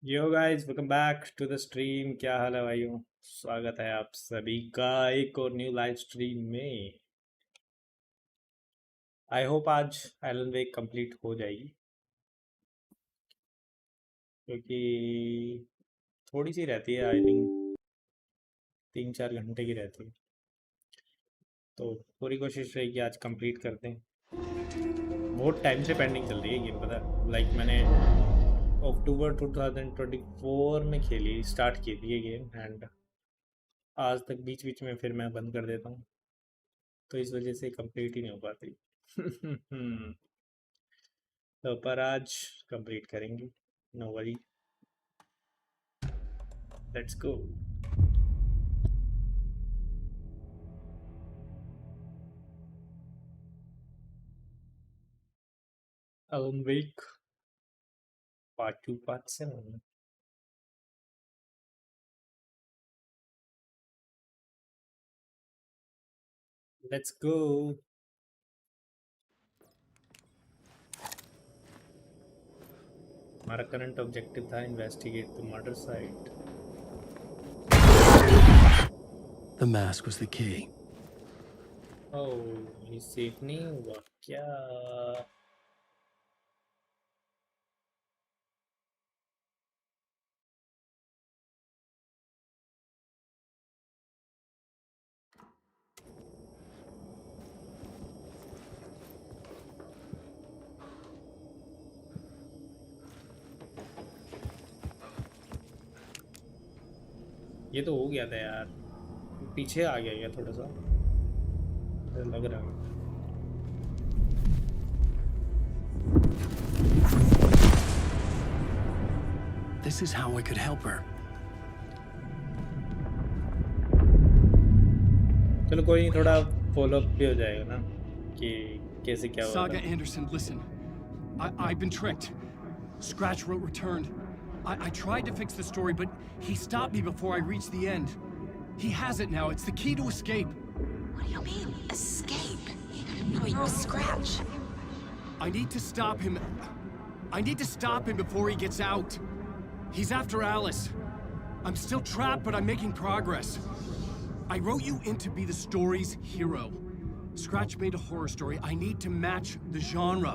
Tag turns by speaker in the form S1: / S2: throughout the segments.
S1: Yo guys welcome back to the stream. क्या हाल है भाइयों? स्वागत है आप सभी का एक और न्यू लाइव स्ट्रीम में। आई होप आज एलन वेक कंप्लीट हो जाएगी, क्योंकि थोड़ी सी रहती है। आई थिंक 3-4 घंटे की रहती है, तो पूरी कोशिश रहेगी आज कंप्लीट कर दें। बहुत टाइम से पेंडिंग चल रही है गेम, पता है। मैंने अक्टूबर 2024 में खेली, स्टार्ट की थी ये गेम, एंड आज तक बीच बीच में फिर मैं बंद कर देता हूँ, तो इस वजह से कंप्लीट ही नहीं हो पाती। तो पर आज कंप्लीट करेंगे, no worry. Let's go. Alan Wake part 2 part 7। Let's go. हमारा करंट ऑब्जेक्टिव था investigate the murder site.
S2: The mask was the key.
S1: Oh, ये सेफ नहीं हुआ क्या? ये तो हो गया था यार, पीछे आ गया क्या थोड़ा सा, लग रहा है।
S2: This is how I could help her.
S1: चलो कोई नहीं, थोड़ा फॉलो अप भी हो जाएगा ना कि कैसे क्या हुआ
S3: Saga
S1: था।
S3: Anderson, listen. I've been tricked. Scratch wrote returned. I tried to fix the story, but he stopped me before I reached the end. He has it now. It's the key to escape.
S4: What do you mean, escape? Oh, you're a Scratch.
S3: I need to stop him. I need to stop him before he gets out. He's after Alice. I'm still trapped, but I'm making progress. I wrote you in to be the story's hero. Scratch made a horror story. I need to match the genre.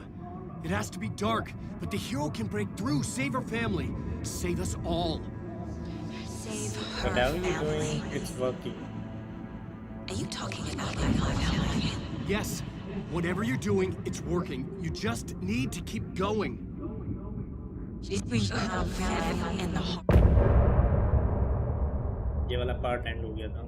S3: It has to be dark, but the hero can break through, save her family, save us all.
S4: Save her
S1: Whatever you're
S4: family.
S1: doing, it's working.
S4: Are you talking about my family?
S3: Yes, whatever you're doing, it's working. You just need to keep going.
S4: We have family in the heart.
S1: ये वाला part and हो गया था।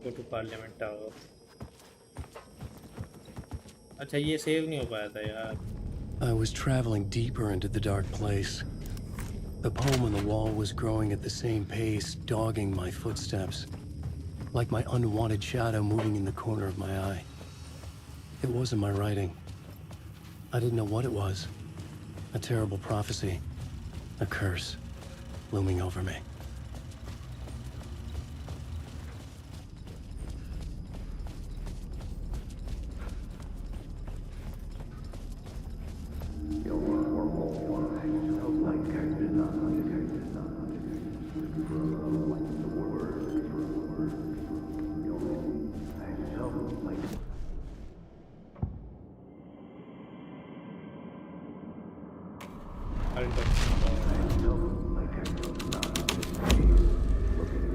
S1: Go to parliament tower. अच्छा, ये save नहीं हो पाया था यार।
S2: I was traveling deeper into the dark place. The poem on the wall was growing at the same pace, dogging my footsteps, like my unwanted shadow moving in the corner of my eye. It wasn't my writing. I didn't know what it was. A terrible prophecy, a curse, looming over me.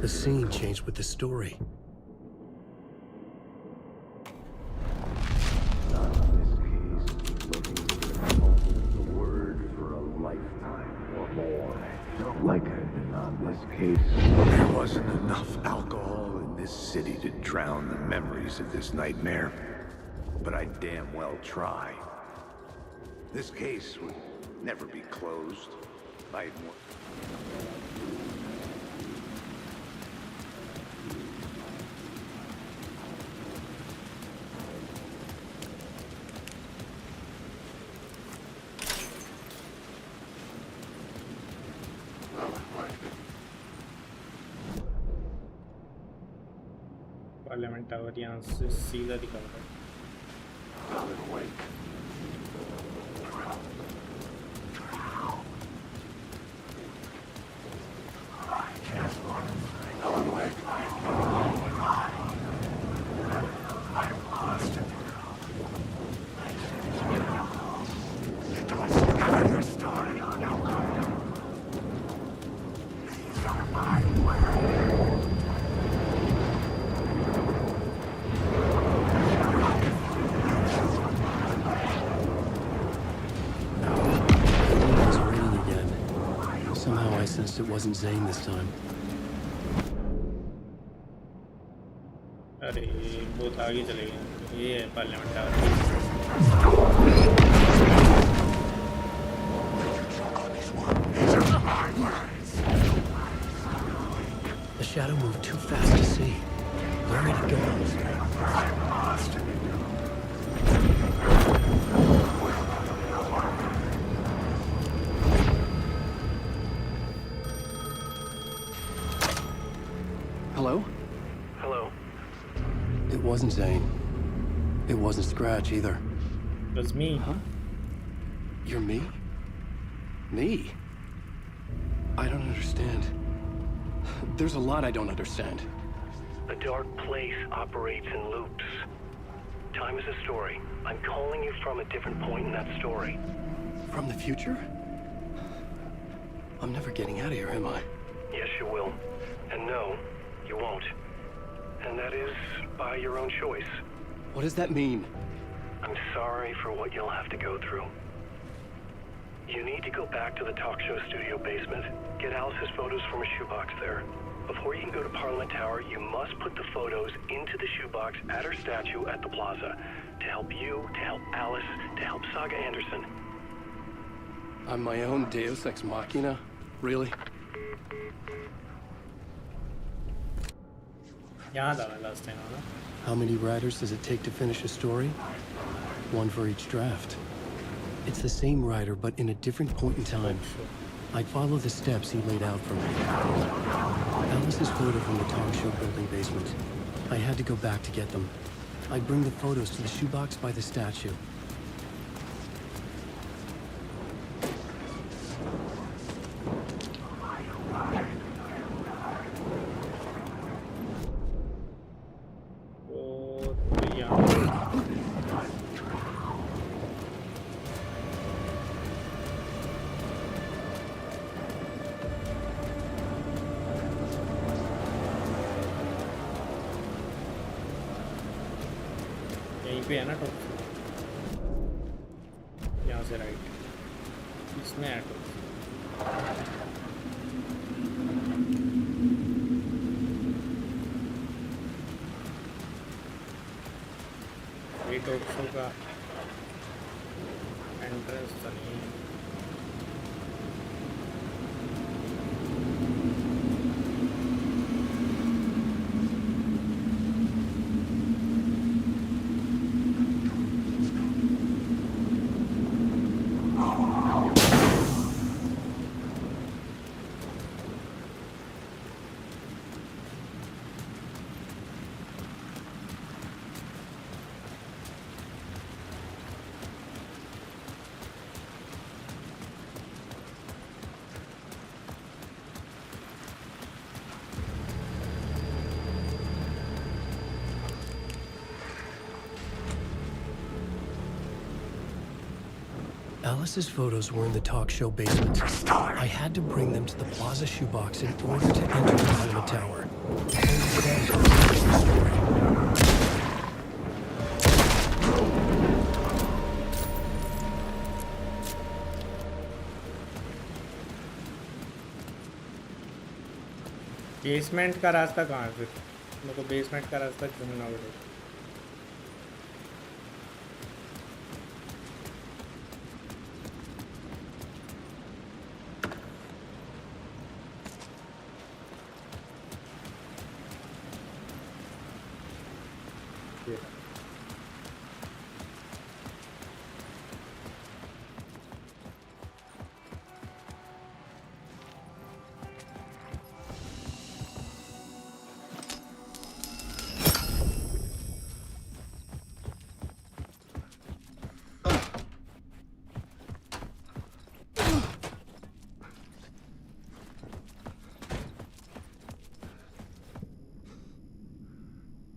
S2: The scene changed with the story.
S5: There wasn't enough alcohol in this city to drown the memories of this nightmare, but I'd damn well try. This case would never be closed. I'd
S1: parliament tower यहाँ से सीधा निकलता है।
S2: It was raining again. Somehow I sensed it wasn't Zane this time.
S1: अरे बहुत आगे चले गए। ये है parliament tower.
S2: The shadow moved too fast to see. Where did it go?
S3: Hello?
S6: Hello.
S2: It wasn't Zane. It wasn't Scratch either.
S1: It was me.
S2: Huh? You're me? Me? I don't understand. There's a lot I don't understand.
S6: The dark place operates in loops. Time is a story. I'm calling you from a different point in that story.
S2: From the future? I'm never getting out of here, am I?
S6: Yes, you will. And no, you won't. And that is by your own choice.
S2: What does that mean?
S6: I'm sorry for what you'll have to go through. You need to go back to the talk show studio basement. Get Alice's photos from a shoebox there. Before you can go to Parliament Tower, you must put the photos into the shoebox at her statue at the plaza. To help you, to help Alice, to help Saga Anderson.
S2: I'm my own Deus Ex Machina? Really?
S1: यहाँ था मैं last time ना।
S2: How many writers does it take to finish a story? One for each draft. It's the same writer, but in a different point in time. I'd follow the steps he laid out for me. Alice's photo from the talk show building basement. I had to go back to get them. I'd bring the photos to the shoebox by the statue.
S1: तो यहाँ यहीं पे है ना top. यहाँ से right इसमें है टॉप। ये टॉप शो का एंट्रेंस तो नहीं है।
S2: Alice's photos were in the talk show basement. I had to bring them to the Plaza shoebox in order to enter the Parliament Tower.
S1: Basement का रास्ता कहाँ है फिर? मेरे को बेसमेंट का रास्ता ढूंढना पड़ेगा।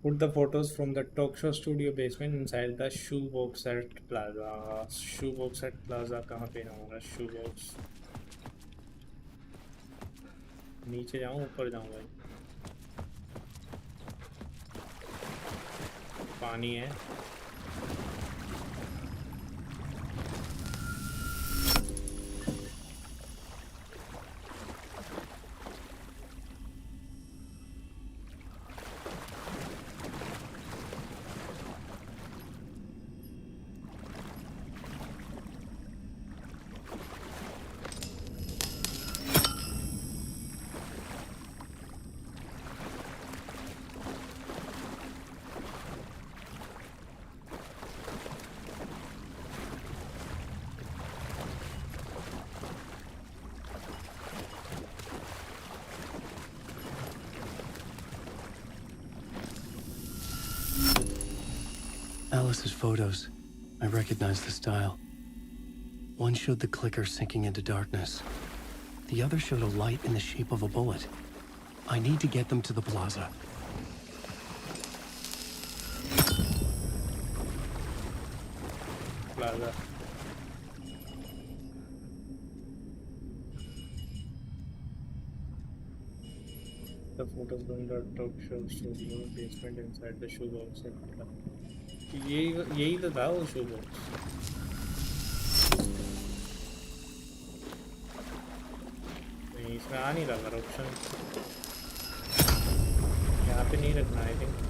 S1: Put the photos from the talk show studio basement inside the shoebox at Plaza. Shoebox at Plaza कहाँ पे है हमारा shoebox? नीचे जाऊँ ऊपर जाऊँ भाई? पानी है.
S2: Alice's photos. I recognize the style. One showed the clicker sinking into darkness. The other showed a light in the shape of a bullet. I need to get them to the plaza.
S1: Plaza. The photos from the talk show studio basement inside the shoebox at Plaza. यही तो था वो shoebox. नहीं इसमें आ नहीं रहा option. यहाँ पे नहीं रखना आई थिंक.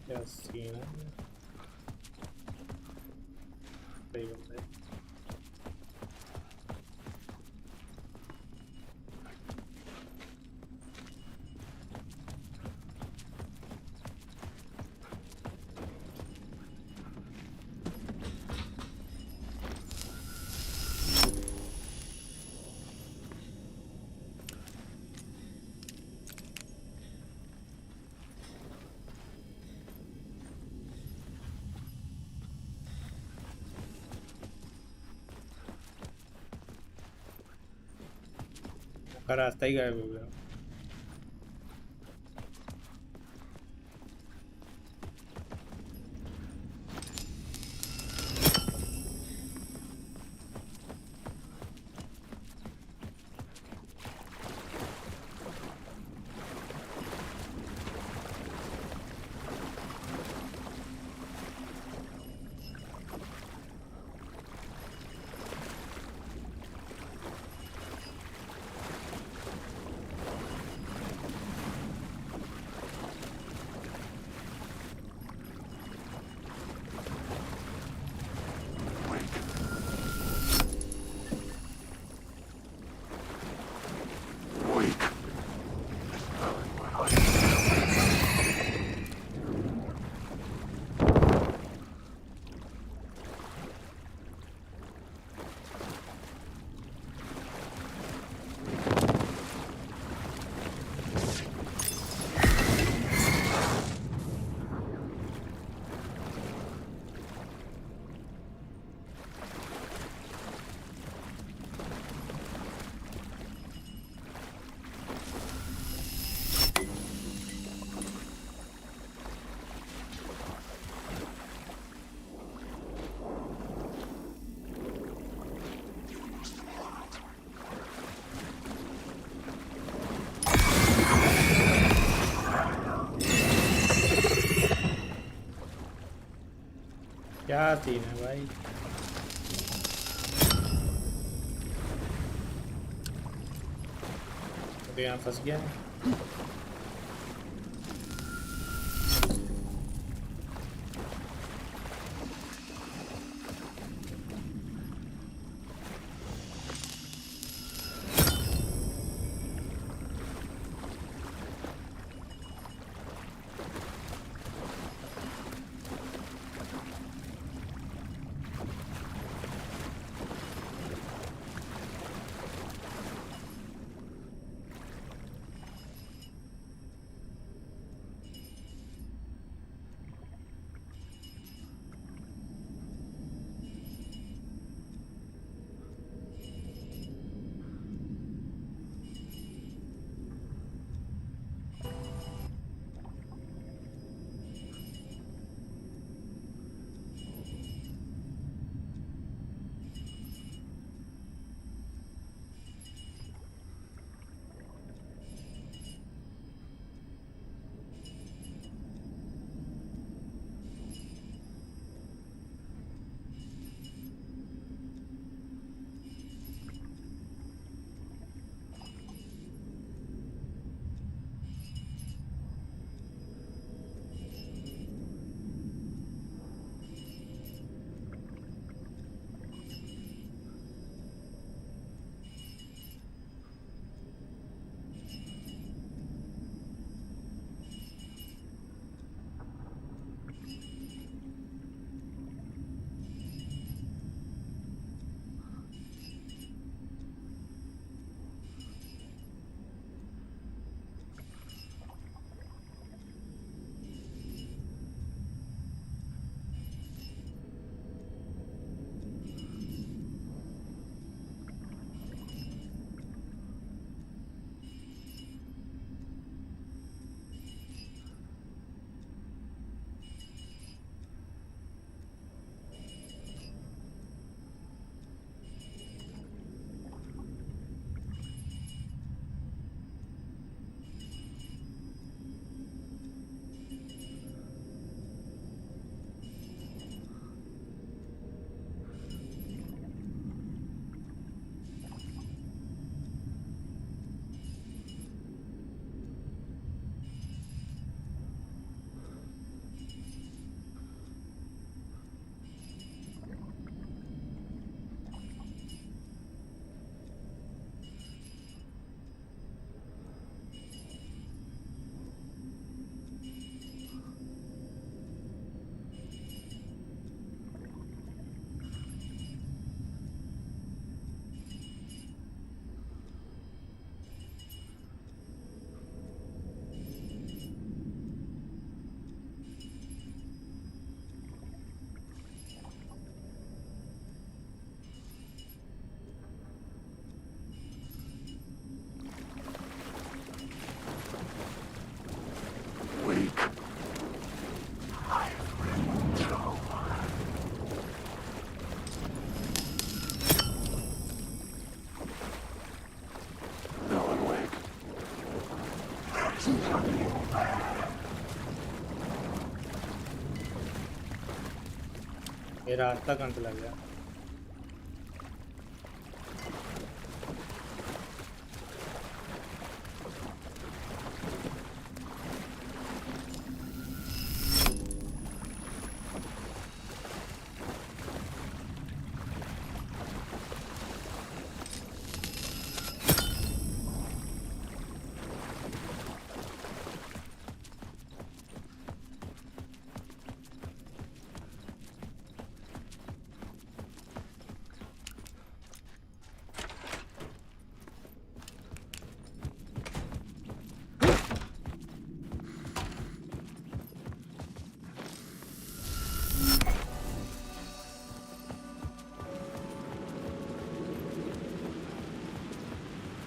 S1: क्या सीन है? सही बात है. का रास्ता ही गायब हो गया. क्या सीन है भाई? तो यहाँ फंस गया है। ये रास्ता कहाँ से लग गया?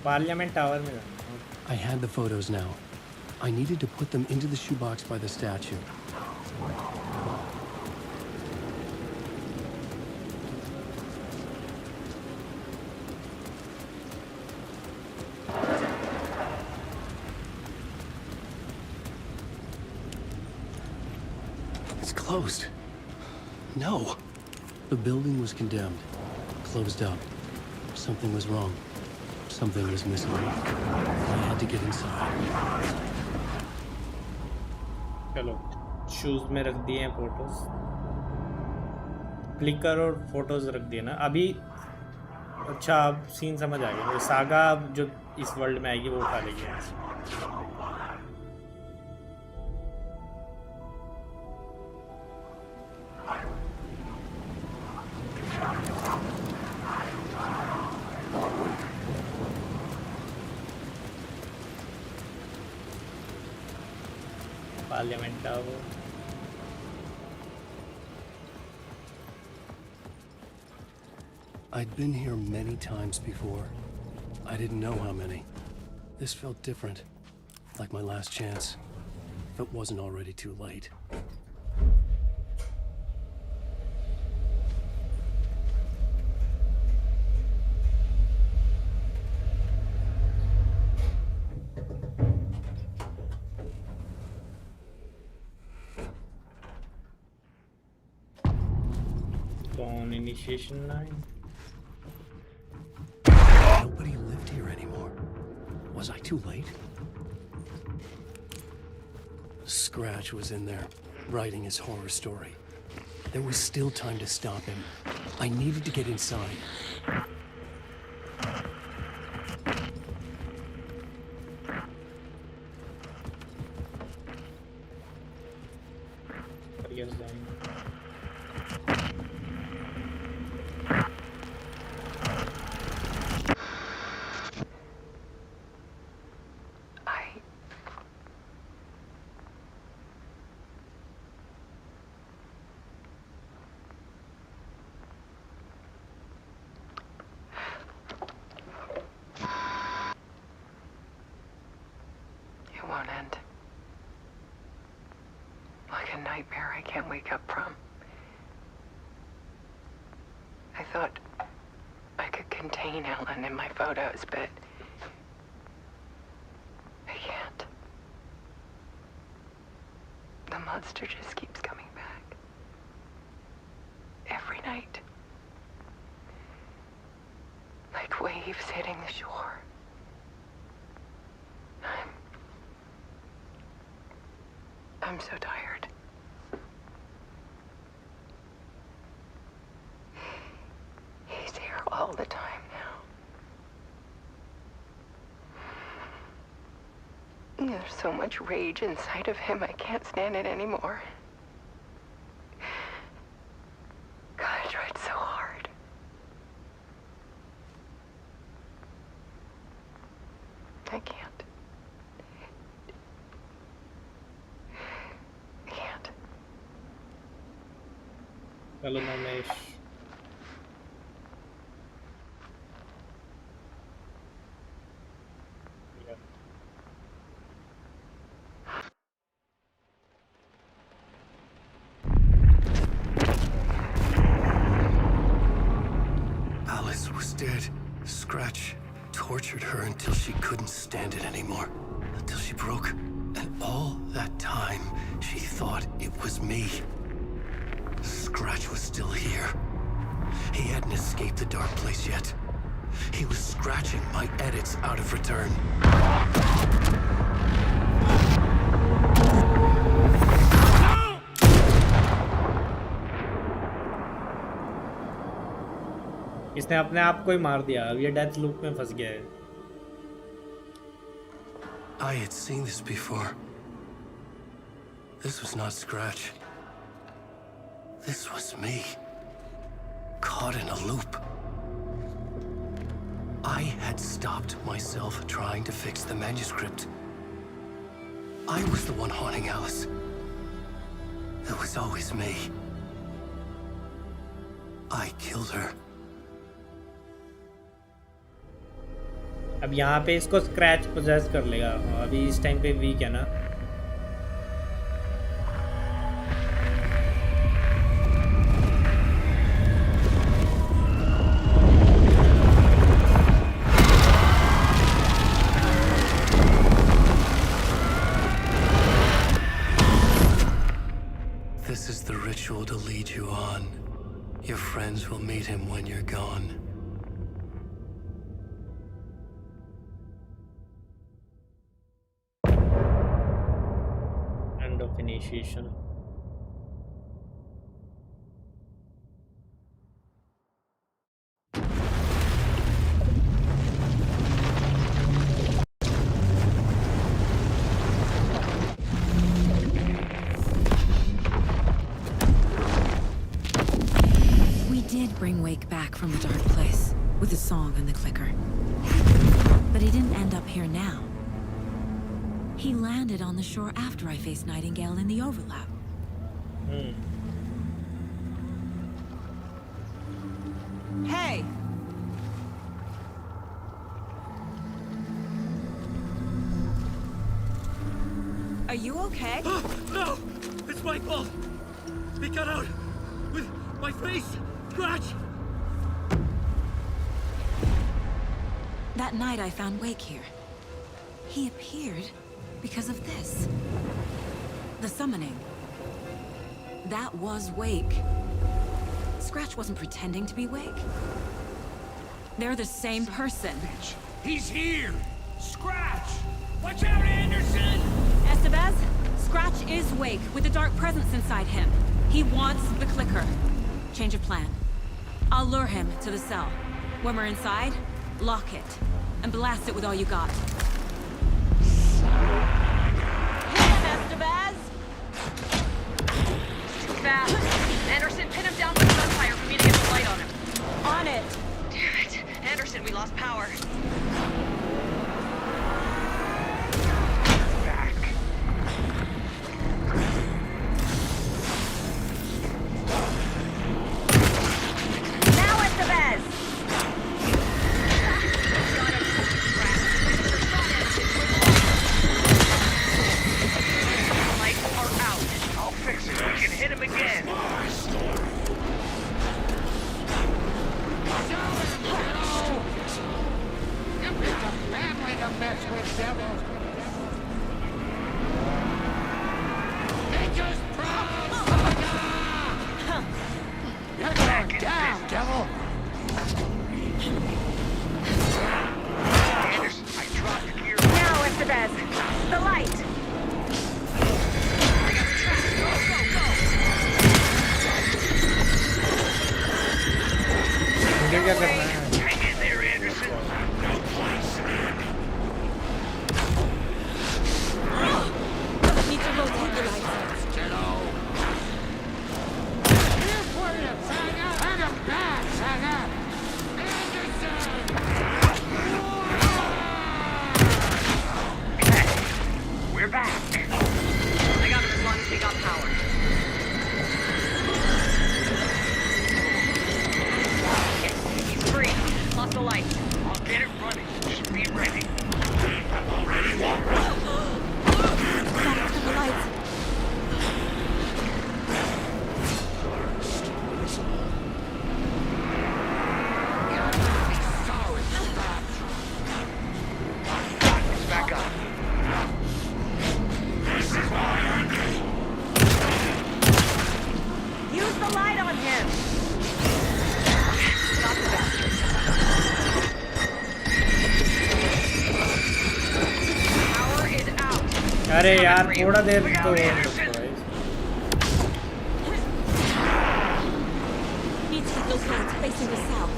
S1: पार्लियामेंट टावर में जाना है।
S2: I had the photos now. I needed to put them into the shoebox by the statue. It's closed. No. The building was condemned, closed up. Something was wrong. Something was missing. I had to get inside.
S1: चलो shoes में रख दिए हैं photos, click करो और photos रख दिए ना अभी। अच्छा अब सीन समझ आ गया, सागा जो इस वर्ल्ड में आएगी वो उठा लेगी। पार्लियामेंट का वो
S2: I'd been here many times before. I didn't know how many. This felt different, like my last chance, if it wasn't already too late.
S1: on initiation line.
S2: Nobody lived here anymore. Was I too late? Scratch was in there, writing his horror story. There was still time to stop him. I needed to get inside.
S7: Won't end. Like a nightmare I can't wake up from. I thought I could contain Ellen in my photos, but I can't. The monster just keeps coming back. Every night. Like waves hitting the shore. I'm so tired. He's here all the time now. There's so much rage inside of him, I can't stand it anymore. God, I tried so hard. I can't.
S1: Hello, Namesh. Yeah.
S2: Alice was dead. Scratch tortured her until she couldn't stand it anymore. Until she broke. And all that time, she thought it was me. Scratch was still here. He hadn't escaped the dark place yet. He was scratching my edits out of return.
S1: इसने अपने आप को ही मार दिया, अब ये death loop में फंस गया है।
S2: I had seen this before. This was not Scratch. This was me, caught in a loop. I had stopped myself trying to fix the manuscript. I was the one haunting Alice. It was always me. I killed her.
S1: अब यहाँ पे इसको scratch poses कर लेगा, अभी इस time पे week है ना।
S2: This is the ritual to lead you on. Your friends will meet him when you're gone.
S1: End of initiation.
S4: Bring Wake back from the dark place with the song and the clicker. But he didn't end up here now. He landed on the shore after I faced Nightingale in the overlap. Hey! Are you okay?
S3: No! It's my fault! He got out with my face! Scratch!
S4: That night I found Wake here. He appeared because of this. The summoning. That was Wake. Scratch wasn't pretending to be Wake. They're the same person.
S3: He's here! Scratch! Watch out, Anderson!
S4: Estevez, Scratch is Wake with a dark presence inside him. He wants the clicker. Change of plan. I'll lure him to the cell. When we're inside, lock it, and blast it with all you got. Hit him, Estevez!
S8: Too fast. Anderson, pin him down with gunfire for me to get the light on him.
S4: On it!
S8: Damn it. Anderson, we lost power.
S1: अरे यार थोड़ा देर तो
S4: Need to keep those lights facing the south.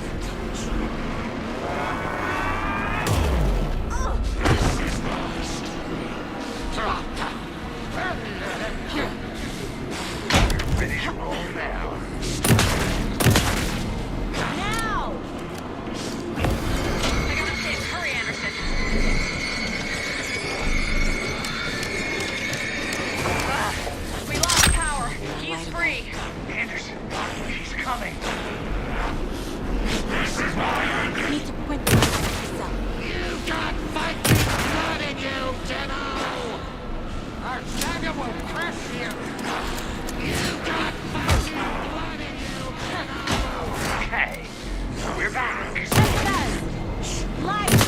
S5: Finish roll now.
S4: Now!
S8: I got a hit. Hurry, Anderson. We lost power. He's free.
S5: Anderson, he's coming.
S4: Need to point the lights at the south.
S3: You got Viking blood in you, Dino! Our saga will crush you! You got Viking blood in you, Dino!
S5: Okay, we're back.
S4: Estevez! Light!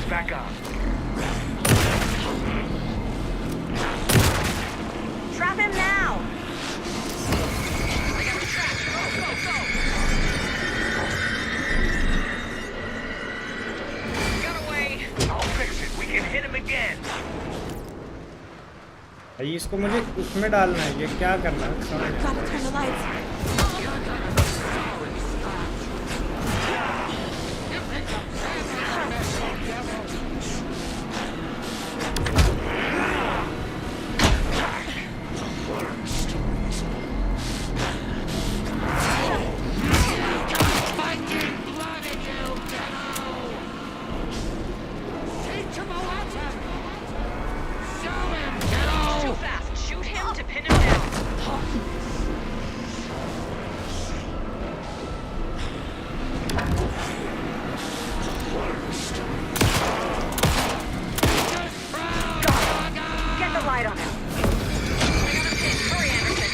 S6: Back up.
S8: Trap him now! I got him trapped. Go, go, go! Got away.
S6: I'll fix it. We can hit him again.
S1: भाई इसको मुझे उसमें डालना है, ये क्या करना है समझ नहीं।
S4: Gotta turn the lights.
S8: Too fast. Shoot him to pin him down. Get the light on him. I got him pinned. Hurry, Anderson.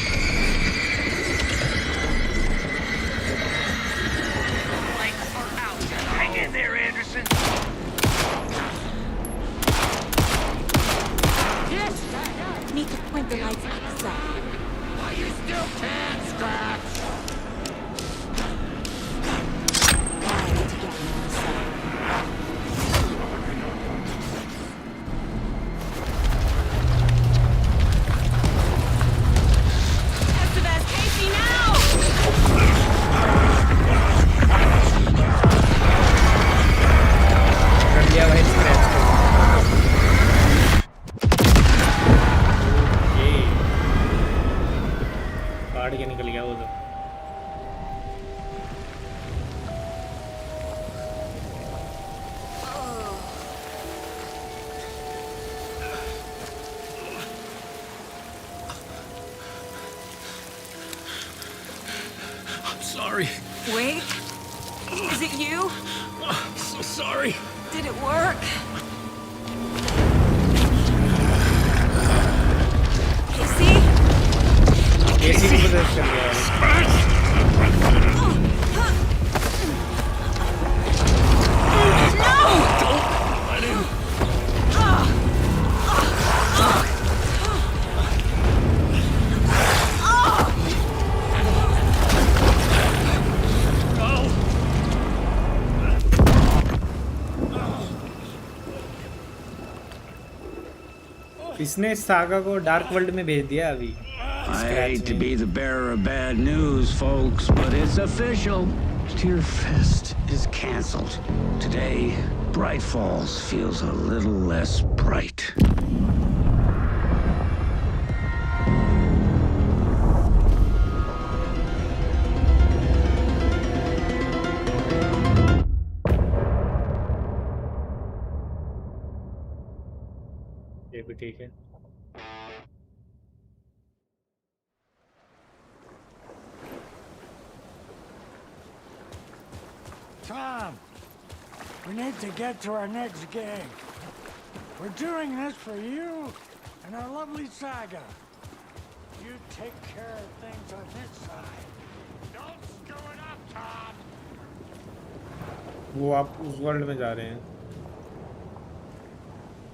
S8: Lights are out.
S6: Hang in there, Anderson.
S4: Need to point the lights outside.
S3: You still can't, Scratch!
S4: Now I need to get him inside. Estevez, Casey, now!
S1: कर दिया भाई scratch को। ये काट के निकल गया वो तो।
S2: I'm sorry.
S4: Wait. Is it you?
S2: I'm so sorry.
S4: Did it work? Casey?
S1: AC की मदद कर दिया। इसने सागा को डार्क वर्ल्ड में भेज दिया अभी।
S9: I hate to be the bearer of bad news, folks, but it's official. Tear Fest is canceled. Today, Bright Falls feels a little less bright.
S1: ये भी ठीक है।
S10: Tom, we need to get to our next gig. We're doing this for you and our lovely saga. You take care of things on this side. Don't screw it up, Tom!
S1: वो आप उस world में जा रहे हैं।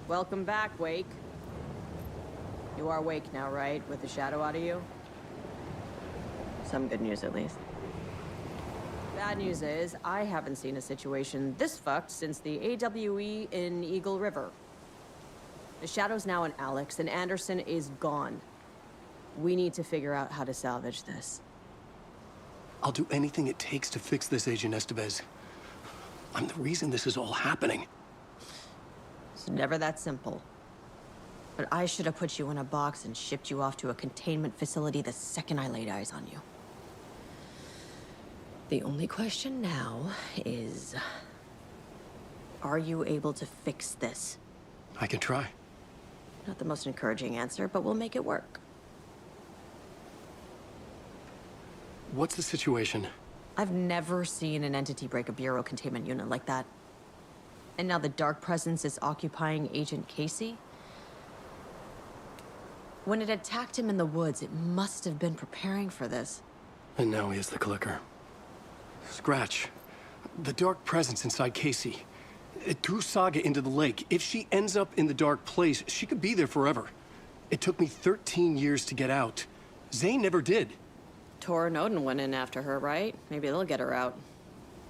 S11: Welcome back, Wake. You are awake now, right? With the shadow out of you?
S7: Some good news, at least.
S11: Bad news is, I haven't seen a situation this fucked since the AWE in Eagle River. The shadow's now in Alex, and Anderson is gone. We need to figure out how to salvage this.
S2: I'll do anything it takes to fix this, Agent Estevez. I'm the reason this is all happening.
S11: It's never that simple. But I should have put you in a box and shipped you off to a containment facility the second I laid eyes on you. The only question now is, are you able to fix this?
S2: I can try.
S11: Not the most encouraging answer, but we'll make it work.
S2: What's the situation?
S11: I've never seen an entity break a bureau containment unit like that. And now the Dark Presence is occupying Agent Casey? When it attacked him in the woods, it must have been preparing for this.
S2: And now he has the clicker. Scratch. The Dark Presence inside Casey. It threw Saga into the lake. If she ends up in the Dark Place, she could be there forever. It took me 13 years to get out. Zane never did.
S11: Tor and Odin went in after her, right? Maybe they'll get her out.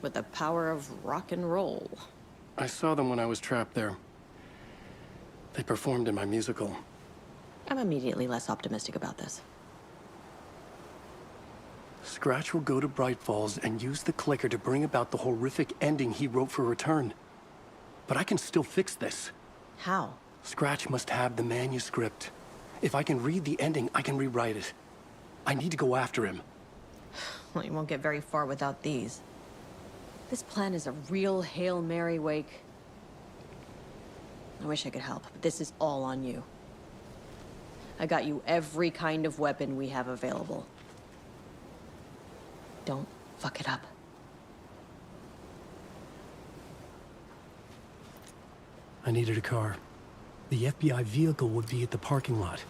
S11: With the power of rock and roll.
S2: I saw them when I was trapped there. They performed in my musical.
S11: I'm immediately less optimistic about this.
S2: Scratch will go to Bright Falls and use the clicker to bring about the horrific ending he wrote for Return. But I can still fix this.
S11: How?
S2: Scratch must have the manuscript. If I can read the ending, I can rewrite it. I need to go after him.
S11: Well, you won't get very far without these. This plan is a real Hail Mary, Wake. I wish I could help, but this is all on you. I got you every kind of weapon we have available. Don't fuck it up.
S2: I needed a car. The FBI vehicle would be at the parking lot.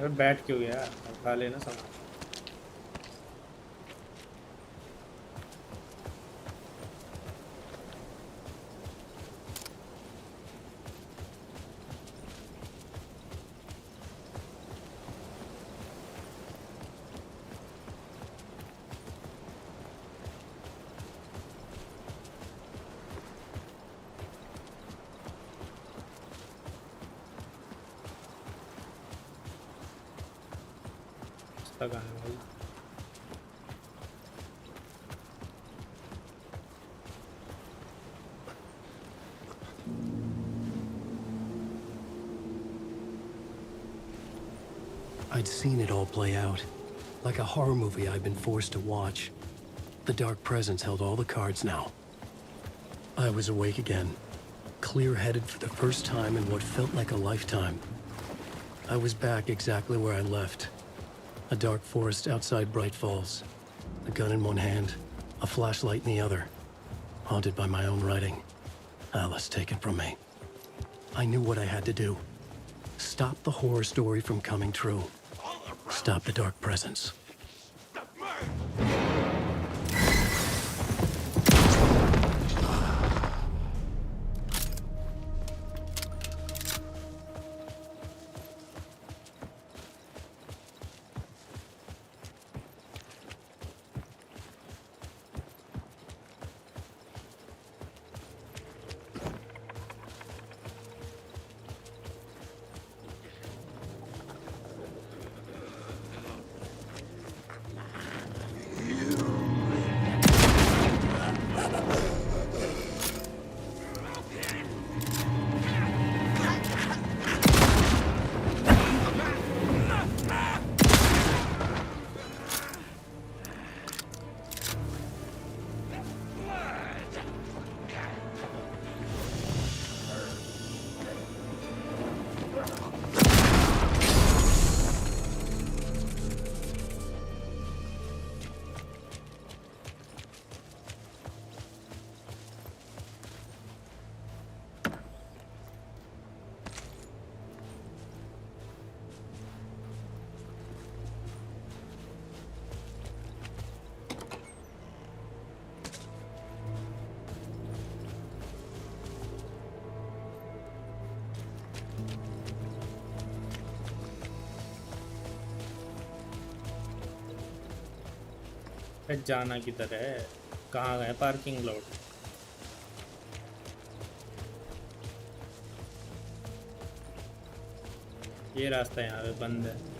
S1: यार बैठ क्यों गया? खा लेना सामान. तक आने वाली.
S2: I'd seen it all play out. Like a horror movie I'd been forced to watch. The Dark Presence held all the cards now. I was awake again. Clear-headed for the first time in what felt like a lifetime. I was back exactly where I left. A dark forest outside Bright Falls. A gun in one hand, a flashlight in the other. Haunted by my own writing. Alice taken from me. I knew what I had to do. Stop the horror story from coming true. Stop the Dark Presence.
S1: जाना किधर है? कहाँ गए parking lot? ये रास्ता यहाँ पे बंद है.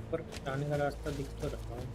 S1: ऊपर जाने का रास्ता दिख तो रहा है।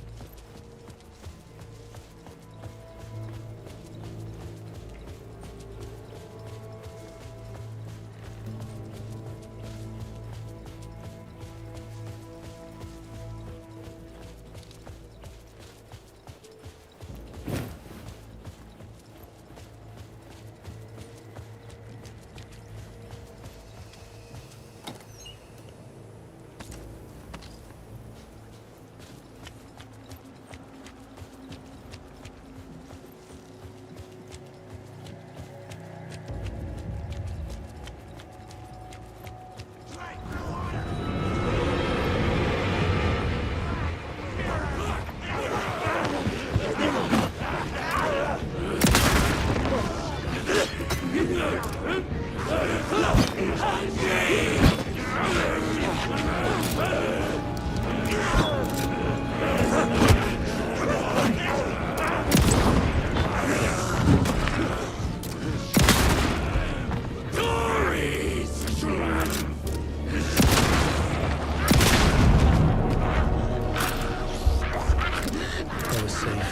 S2: I was safe.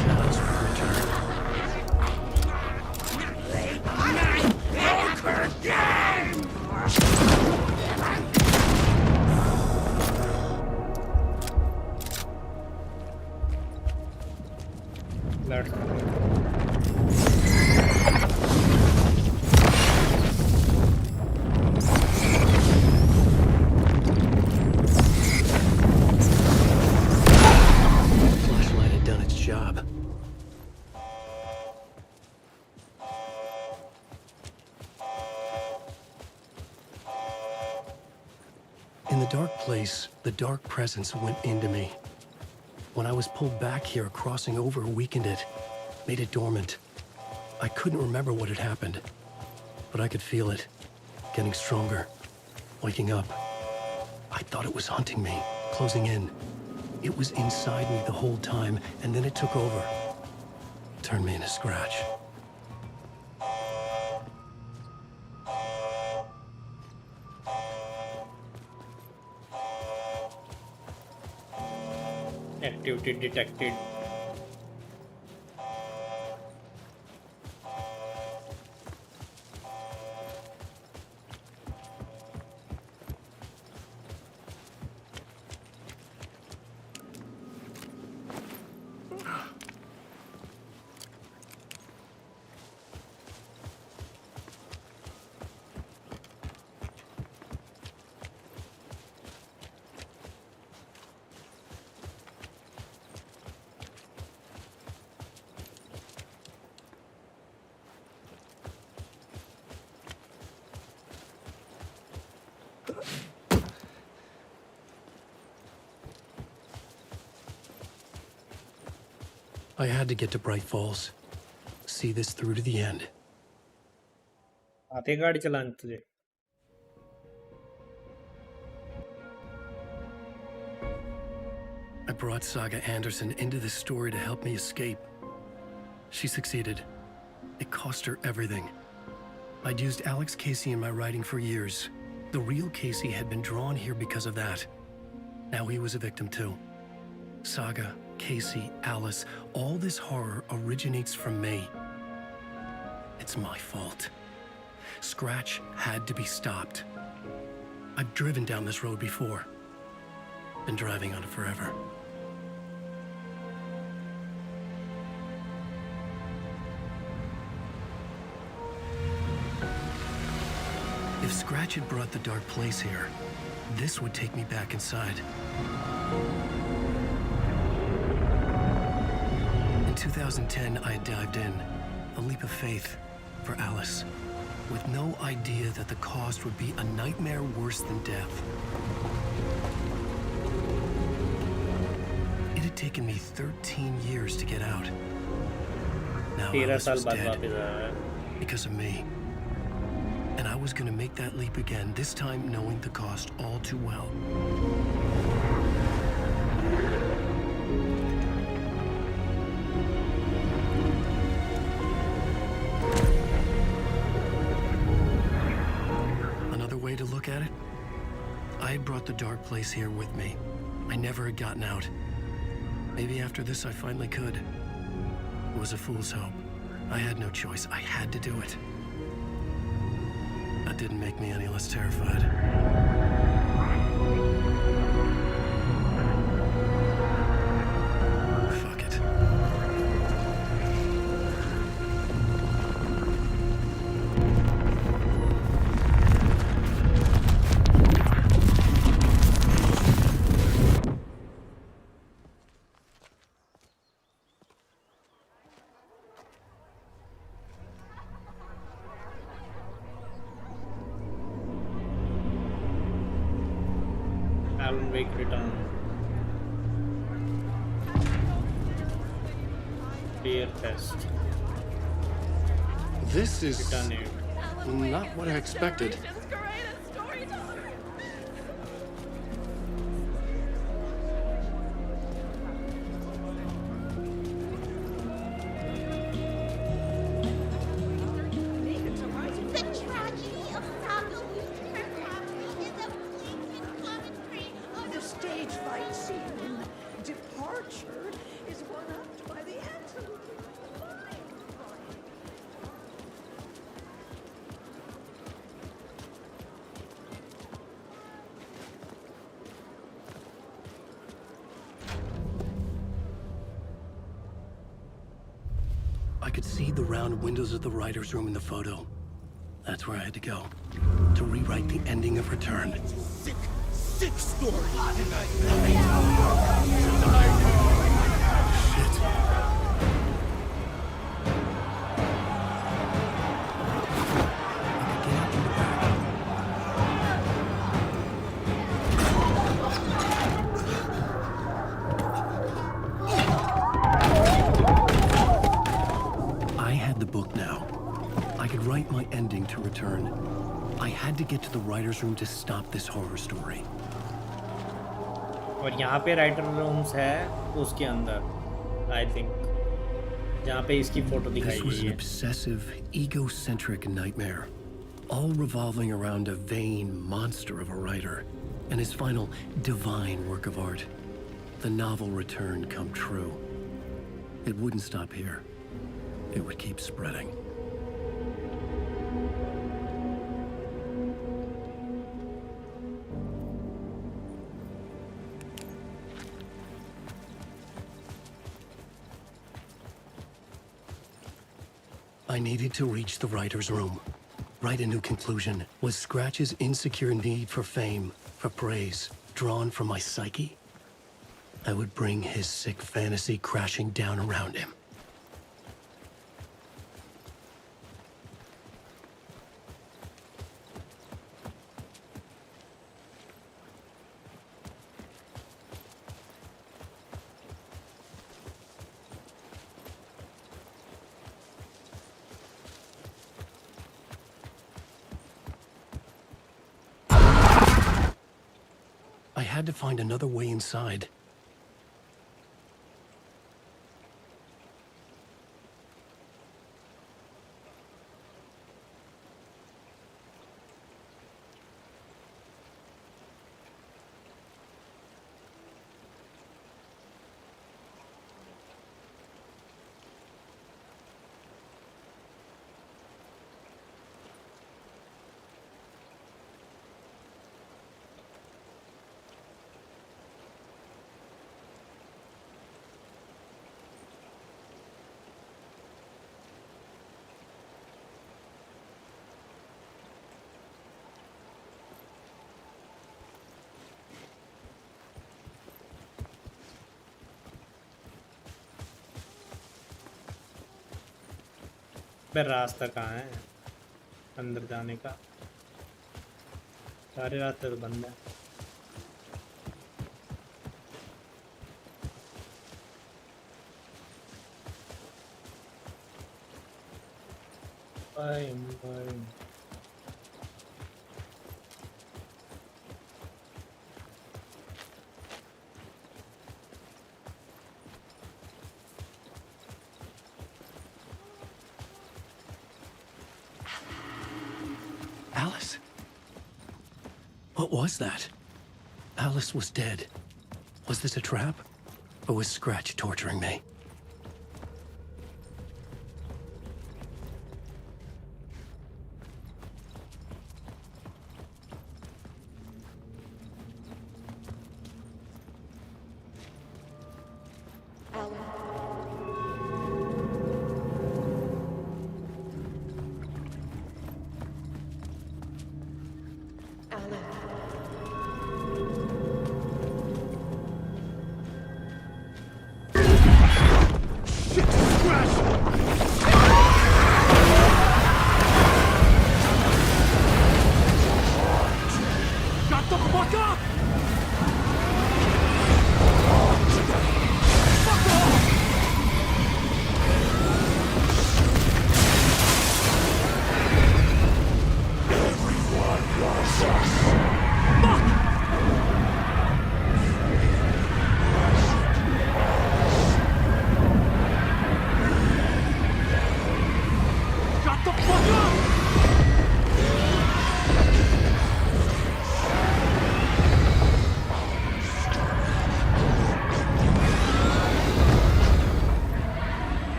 S2: Shadows would return.
S1: Let's
S2: Flashlight had done its job. In the dark place, the dark presence went into me. When I was pulled back here, crossing over weakened it, made it dormant. I couldn't remember what had happened, but I could feel it, getting stronger, waking up. I thought it was hunting me, closing in. It was inside me the whole time, and then it took over. Turned me into Scratch.
S1: activity detected.
S2: I had to get to Bright Falls. See this through to the end.
S1: आते गाड़ी चलानी तुझे।
S2: I brought Saga Anderson into this story to help me escape. She succeeded. It cost her everything. I'd used Alex Casey in my writing for years. The real Casey had been drawn here because of that. Now he was a victim too. Saga, Casey, Alice, all this horror originates from me. It's my fault. Scratch had to be stopped. I've driven down this road before. Been driving on it forever. If Scratch had brought the dark place here, this would take me back inside. In 2010, I had dived in, a leap of faith for Alice, with no idea that the cost would be a nightmare worse than death. It had taken me 13 years to get out. Now
S1: 13
S2: Alice
S1: साल
S2: was
S1: बाद
S2: dead
S1: वापस आया।
S2: because of me. And I was gonna make that leap again, this time knowing the cost all too well. Another way to look at it? I had brought the dark place here with me. I never had gotten out. Maybe after this I finally could. It was a fool's hope. I had no choice. I had to do it. That didn't make me any less terrified. Fuck it.
S1: Alan Wake return. Beer fest.
S2: This is
S1: Return it.
S2: not what I expected.
S8: The tragedy of Saga losing her family is a fleeting commentary on
S12: The stage fight scene in Departure is one-upped by the absolutely flying fight.
S2: I could see the round windows of the writer's room in the photo. That's where I had to go. To rewrite the ending of Return.
S3: Sick story.
S2: Shit. I could get out in the back. I had the book now. I could write my ending to Return. I had to get to the writer's room to stop this horror story.
S1: और यहाँ पे writer rooms है उसके अंदर I think जहाँ पे इसकी photo दिखाई
S2: This was
S1: गई
S2: an
S1: है.
S2: obsessive, egocentric nightmare, all revolving around a vain monster of a writer and his final divine work of art, the novel Return come true. It wouldn't stop here. It would keep spreading. I needed to reach the writer's room. Write a new conclusion. Was Scratch's insecure need for fame, for praise, drawn from my psyche? I would bring his sick fantasy crashing down around him. I had to find another way inside.
S1: पर रास्ता कहाँ है अंदर जाने का? सारे रास्ते तो बंद है. Bye.
S2: Alice? What was that? Alice was dead. Was this a trap? Or was Scratch torturing me?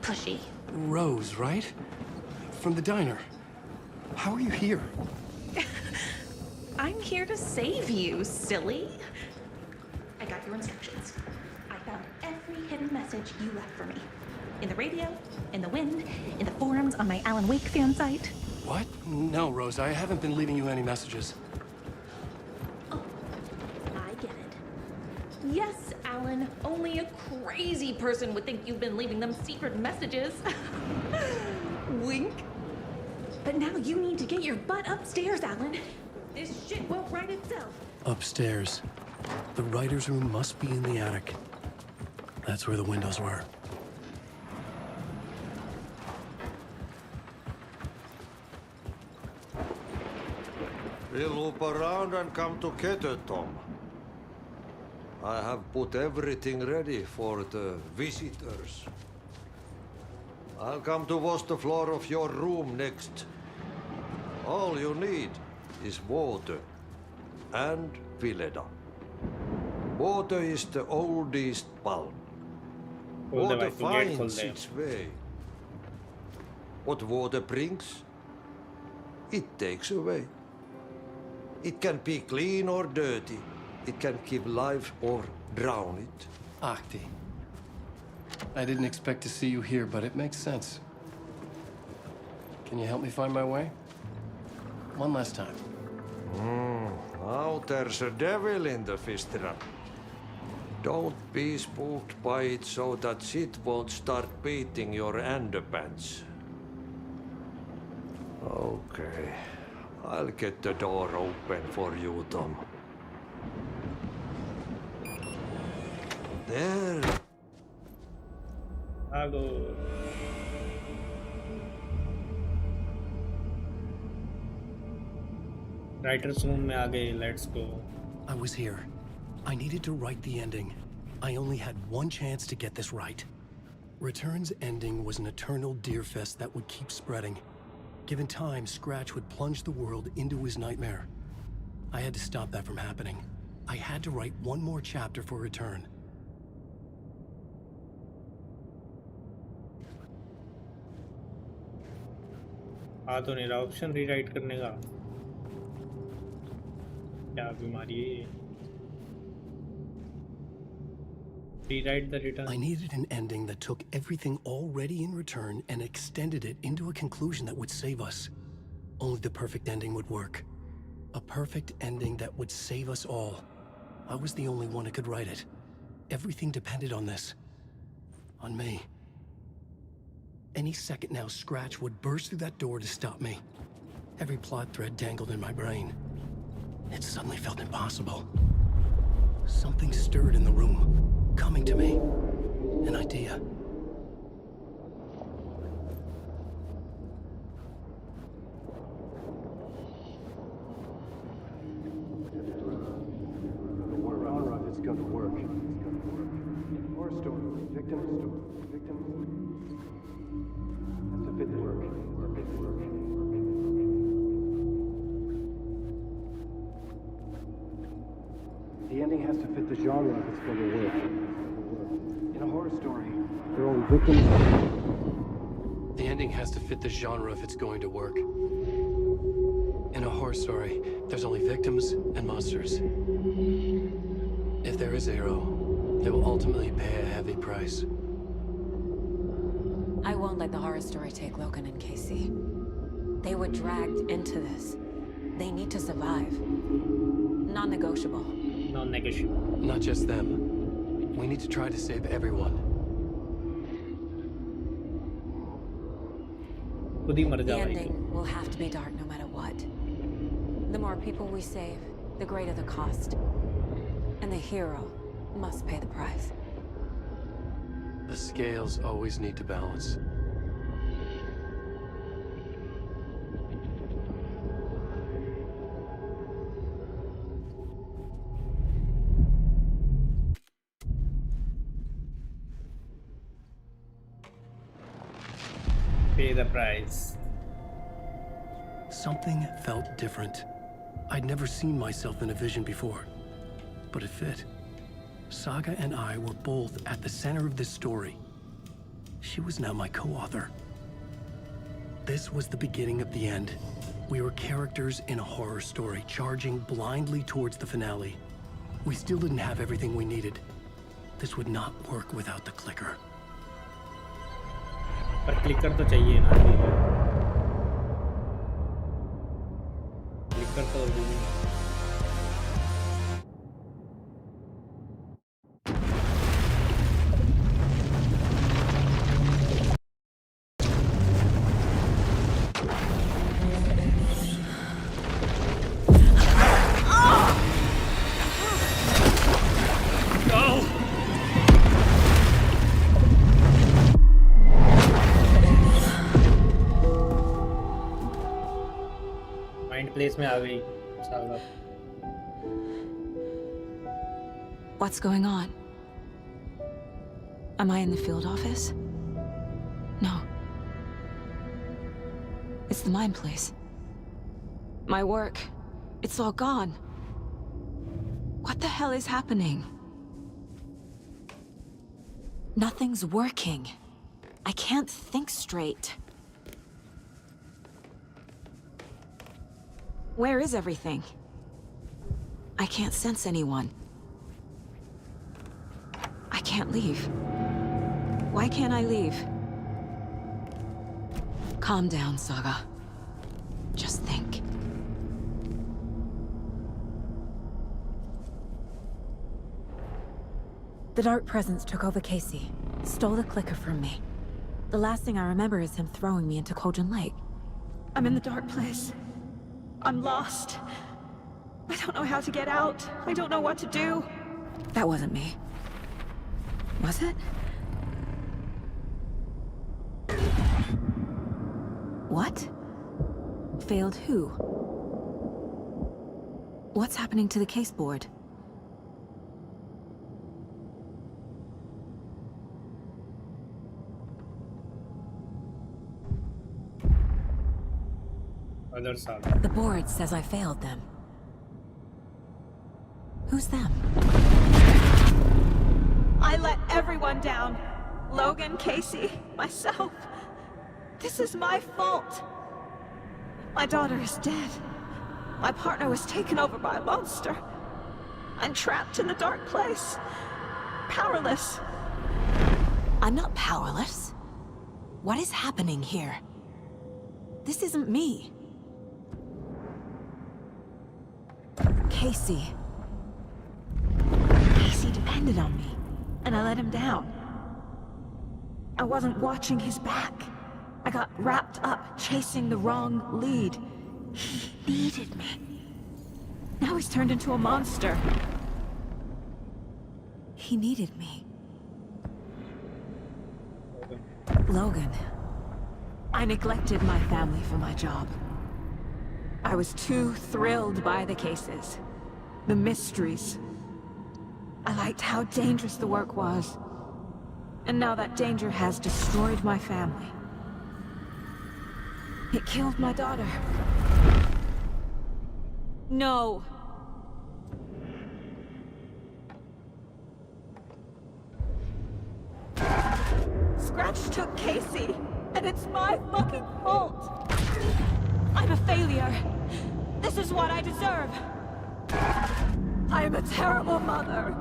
S13: Pushy.
S2: Rose, right? From the diner. How are you here?
S13: I'm here to save you, silly. I got your instructions. I found every hidden message you left for me. In the radio, in the wind, in the forums on my Alan Wake fan site.
S2: What? No, Rose, I haven't been leaving you any messages.
S13: Oh, I get it. Yes, Alan, only a crazy person would think you've been leaving them secret messages. Wink. But now you need to get your butt upstairs, Alan. This shit won't right itself.
S2: Upstairs. The writer's room must be in the attic. That's where the windows were.
S14: We'll loop around and come together, Tom. I have put everything ready for the visitors. I'll come to wash the floor of your room next. All you need is water and Vileda. Water is the oldest bulb. Water finds its way. What water brings, it takes away. It can be clean or dirty. It can give life or drown it.
S2: Ahti. I didn't expect to see you here, but it makes sense. Can you help me find my way? One last time.
S14: Now there's a devil in the fish trap. Don't be spooked by it so that shit won't start beating your underpants. Okay. I'll get the door open for you, Tom. There.
S1: Hello. Writer's room में आ गए. Let's go.
S2: I was here. I needed to write the ending. I only had one chance to get this right. Return's ending was an eternal deer fest that would keep spreading. Given time, Scratch would plunge the world into his nightmare. I had to stop that from happening. I had to write one more chapter for Return.
S1: आ तो नहीं रहा option rewrite करने का. क्या बीमारी है? Rewrite the return.
S2: I needed an ending that took everything already in Return and extended it into a conclusion that would save us. Only the perfect ending would work. A perfect ending that would save us all. I was the only one who could write it. Everything depended on this. On me. Any second now, Scratch would burst through that door to stop me. Every plot thread dangled in my brain. It suddenly felt impossible. Something stirred in the room, coming to me. An idea.
S15: It's gonna work. Horror story. Victim story. Victim. That's a bit work. The ending has to fit the genre if it's going to work. In a horror story, there are only victims.
S2: The ending has to fit the genre if it's going to work. In a horror story, there's only victims and monsters. If there is Arrow, they will ultimately pay a heavy price.
S4: I won't let the horror story take Logan and Casey. They were dragged into this. They need to survive. Non-negotiable.
S1: Non-negotiable.
S2: Not just them. We need to try to save everyone.
S1: खुद ही मर
S4: The
S1: जाएगा।
S4: ending will have to be dark no matter what. The more people we save, the greater the cost. And the hero must pay the price.
S2: The scales always need to balance.
S1: Pay the price.
S2: Something felt different. I'd never seen myself in a vision before, but it fit. Saga and I were both at the center of this story. She was now my co-author. This was the beginning of the end. We were characters in a horror story, charging blindly towards the finale. We still didn't have everything we needed. This would not work without the clicker.
S1: पर clicker तो चाहिए ना। Clicker तो place में आ गई saga.
S4: What's going on? Am I in the field office? No. It's the mine place. My work. It's all gone. What the hell is happening? Nothing's working. I can't think straight. Where is everything? I can't sense anyone. I can't leave. Why can't I leave? Calm down, Saga. Just think. The Dark Presence took over Casey, stole the clicker from me. The last thing I remember is him throwing me into Cauldron Lake.
S16: I'm in the dark place. I'm lost. I don't know how to get out. I don't know what to do.
S4: That wasn't me. Was it? What? Failed who? What's happening to the case board?
S1: Other side.
S4: The board says I failed them. Who's them?
S16: I let everyone down. Logan, Casey, myself. This is my fault. My daughter is dead. My partner was taken over by a monster. I'm trapped in the dark place. Powerless.
S4: I'm not powerless. What is happening here? This isn't me. Casey. Casey depended on me, and I let him down.
S16: I wasn't watching his back. I got wrapped up chasing the wrong lead. He needed me. Now he's turned into a monster. He needed me. Logan. I neglected my family for my job. I was too thrilled by the cases. The mysteries. I liked how dangerous the work was. And now that danger has destroyed my family. It killed my daughter. No. Scratch took Casey, and it's my fucking fault. I'm a failure. This is what I deserve. I am a terrible mother.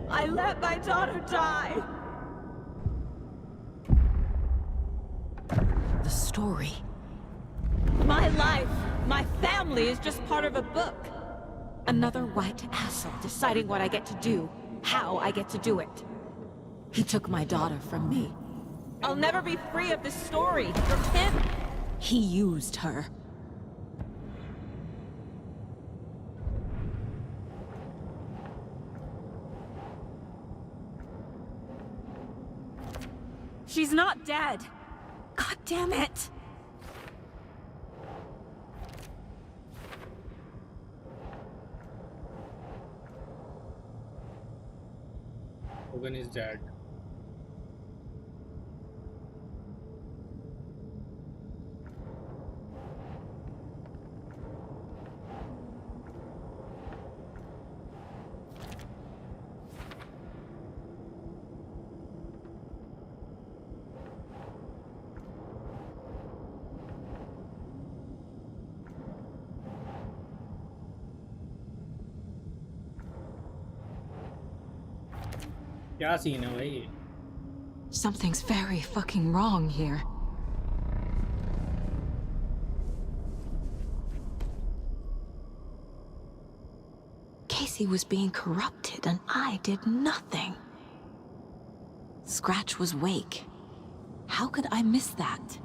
S16: I let my daughter die. The story. My life, my family is just part of a book. Another white asshole deciding what I get to do, how I get to do it. He took my daughter from me. I'll never be free of this story from him. He used her. She's not dead. God damn it.
S1: Logan is dead. क्या scene है भाई?
S4: Something's very fucking wrong here. Casey was being corrupted and I did nothing. Scratch was Wake. How could I miss that?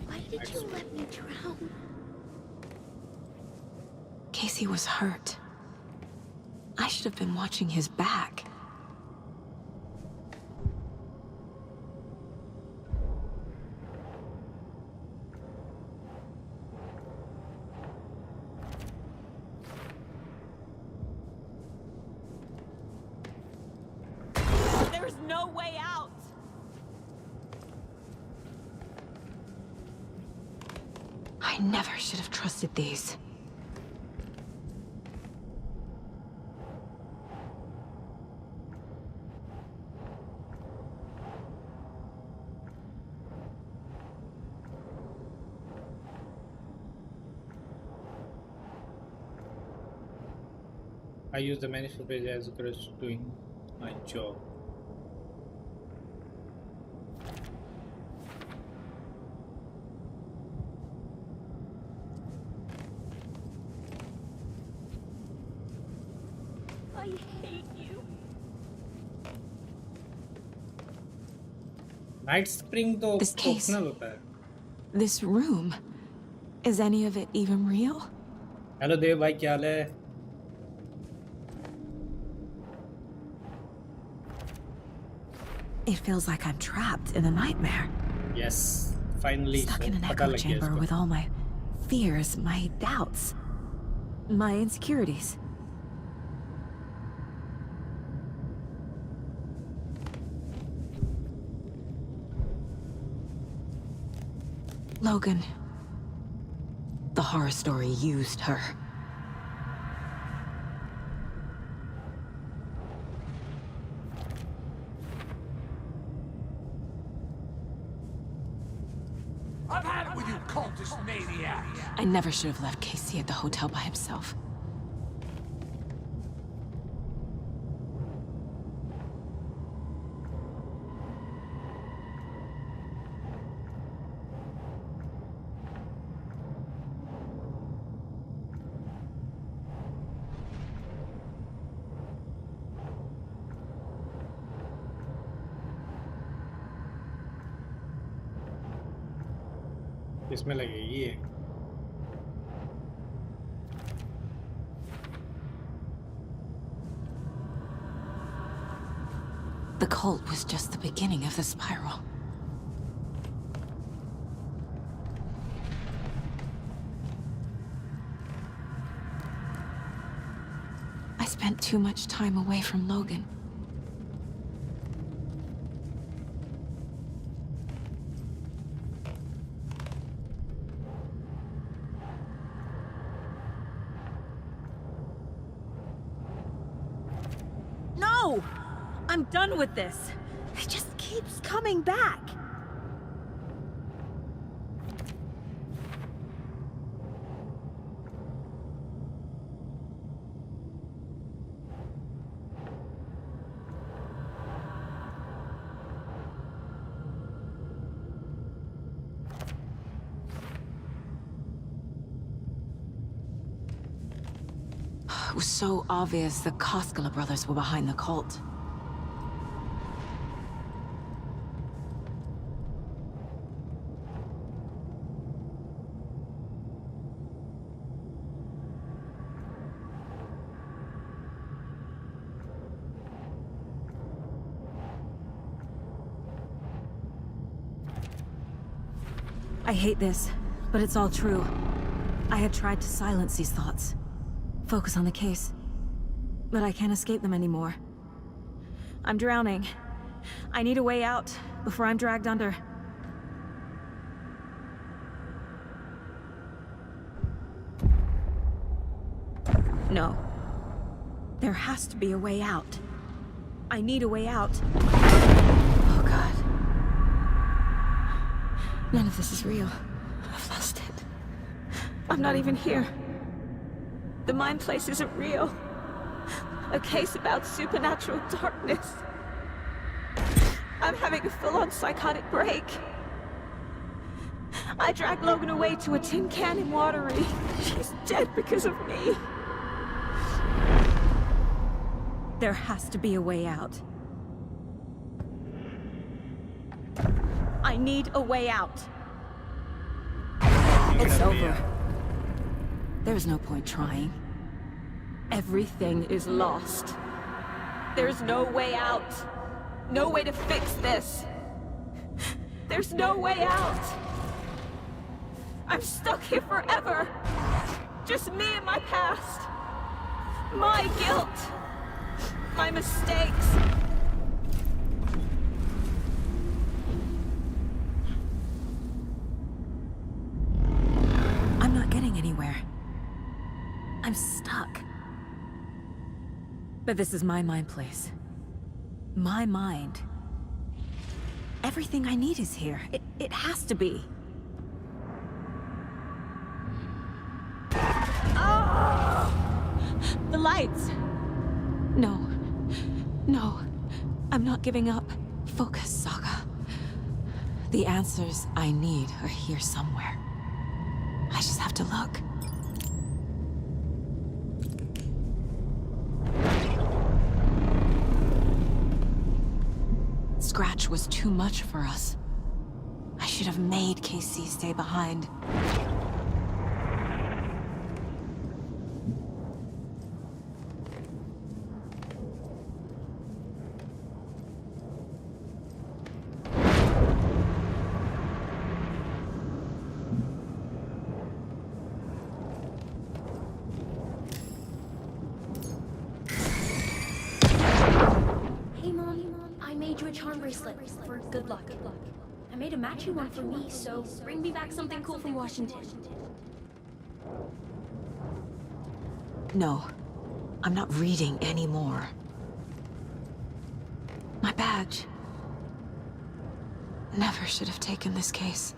S8: Why did you let me drown?
S4: Casey was hurt. I should have been watching his back.
S16: There's no way out.
S4: I never should have trusted these.
S1: I use the manuscript page as crutch doing my job.
S16: I hate you.
S1: Night spring तो
S4: This case.
S1: Optional होता है.
S4: This room. Is any of it even real?
S1: Hello Dev भाई, क्या हाल है?
S4: It feels like I'm trapped in a nightmare.
S1: Yes, finally.
S4: Stuck in an
S1: पता
S4: echo
S1: लग गया
S4: chamber
S1: इसको.
S4: with all my fears, my doubts, my insecurities. Logan. The horror story used her.
S10: with you cultist maniacs?
S4: I never should have left Casey at the hotel by himself.
S1: इसमें लगेगी ये
S4: The cult was just the beginning of the spiral. I spent too much time away from Logan.
S16: No! I'm done with this. It just keeps coming back.
S4: It was so obvious the Koskela brothers were behind the cult.
S16: I hate this, but it's all true. I had tried to silence these thoughts. Focus on the case. But I can't escape them anymore. I'm drowning. I need a way out before I'm dragged under. No. There has to be a way out. I need a way out.
S4: Oh God. None of this is real. I've lost it.
S16: I'm not even here. The mind place isn't real. A case about supernatural darkness. I'm having a full-on psychotic break. I dragged Logan away to a tin can in Watery. She's dead because of me. There has to be a way out. I need a way out.
S4: It's over. There's no point trying.
S16: Everything is lost. There's no way out. No way to fix this. There's no way out. I'm stuck here forever. Just me and my past. My guilt. My mistakes.
S4: I'm not getting anywhere. I'm stuck.
S16: But this is my mind place. My mind. Everything I need is here. It has to be. Oh! The lights!
S4: No. No. I'm not giving up. Focus, Saga. The answers I need are here somewhere. I just have to look. Scratch was too much for us. I should have made Casey stay behind.
S17: For good luck. I made a matching one for me, so bring me back something cool from Washington.
S4: No, I'm not reading anymore. My badge. Never should have taken this case.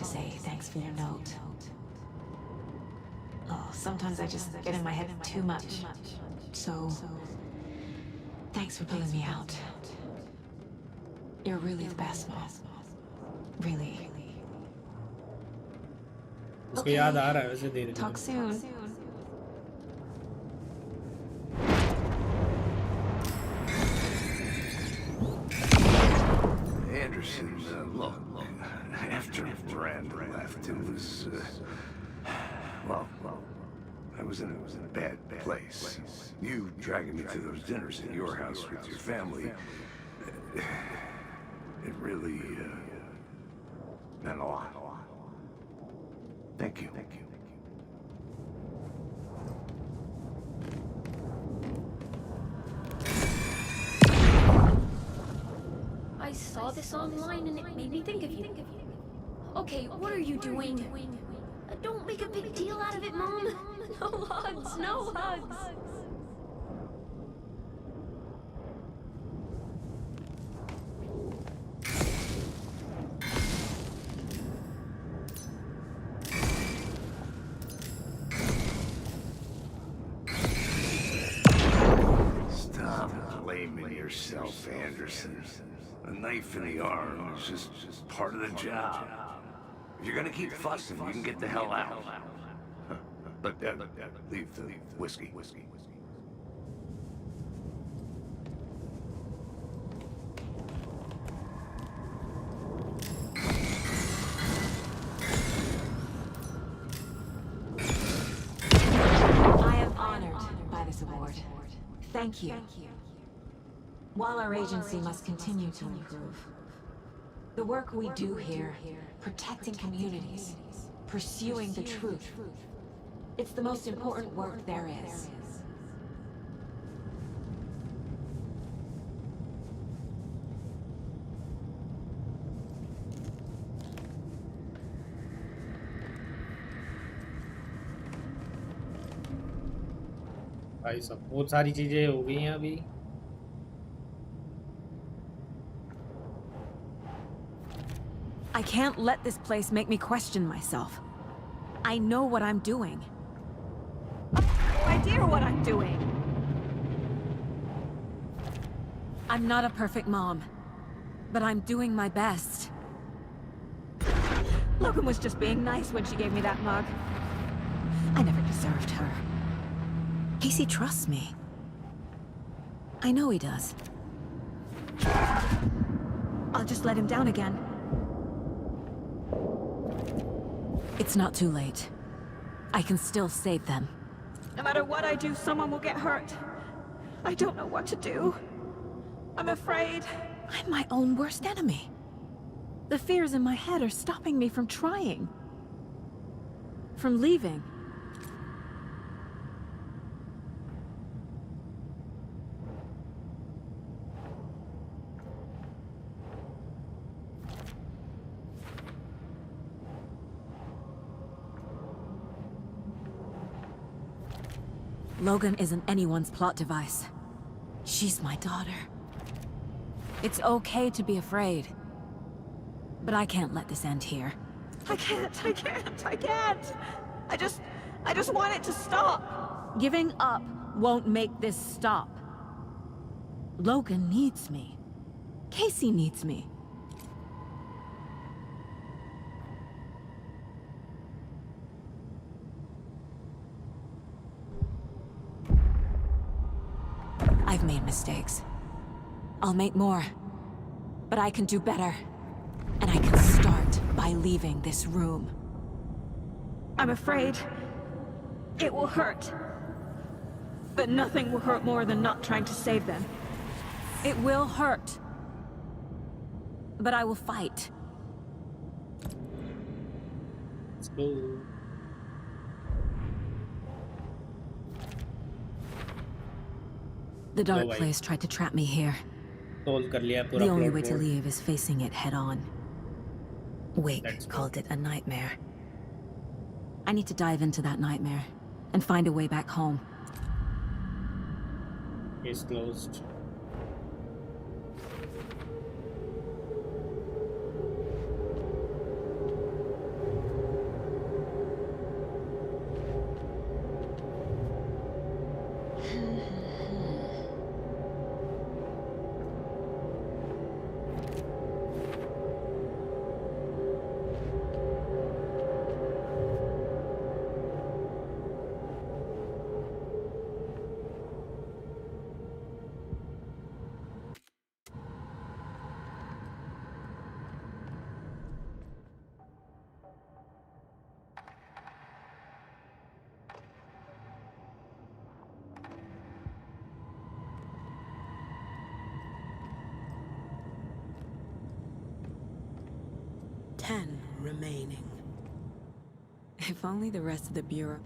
S4: to say thanks for your note. Oh, sometimes I just get in my head too much. So, thanks for pulling me out. You're really the best, Mom. Really.
S1: उसको याद आ रहा है वैसे धीरे
S4: Talk soon.
S5: Anderson, look, after Miranda left, it was, well, I was in a bad place. You dragging me to those dinners at your house with your family, it really, meant a lot. Thank you.
S17: I saw this online and it made me think of you. Okay, what are you doing? Don't make a big deal out of it, Mom. No hugs, no hugs.
S5: Stop blaming yourself, Anderson. A knife in the arm is just part of the job. If you're gonna keep fussing, you can get the hell out. But leave the whiskey.
S4: I am honored by this award. Thank you. While our agency must continue to improve, the work we do here, protecting communities, pursuing the truth, it's the most important work there is.
S1: भाई सब बहुत सारी चीजें हो गई हैं अभी
S4: I can't let this place make me question myself. I know what I'm doing.
S16: I have no idea what I'm doing.
S4: I'm not a perfect mom, but I'm doing my best.
S16: Logan was just being nice when she gave me that mug.
S4: I never deserved her. Casey trusts me. I know he does.
S16: I'll just let him down again.
S4: It's not too late. I can still save them.
S16: No matter what I do, someone will get hurt. I don't know what to do. I'm afraid.
S4: I'm my own worst enemy. The fears in my head are stopping me from trying. From leaving. Logan isn't anyone's plot device. She's my daughter. It's okay to be afraid. But I can't let this end here.
S16: I can't. I just want it to stop.
S4: Giving up won't make this stop. Logan needs me. Casey needs me. I've made mistakes. I'll make more. But I can do better. And I can start by leaving this room.
S16: I'm afraid it will hurt. But nothing will hurt more than not trying to save them.
S4: It will hurt. But I will fight.
S1: Let's go.
S4: The dark place tried to trap me here. The only way to leave is facing it head on. Wake called it a nightmare. I need to dive into that nightmare and find a way back home.
S1: Case closed.
S4: 10 remaining. If only the rest of the Bureau...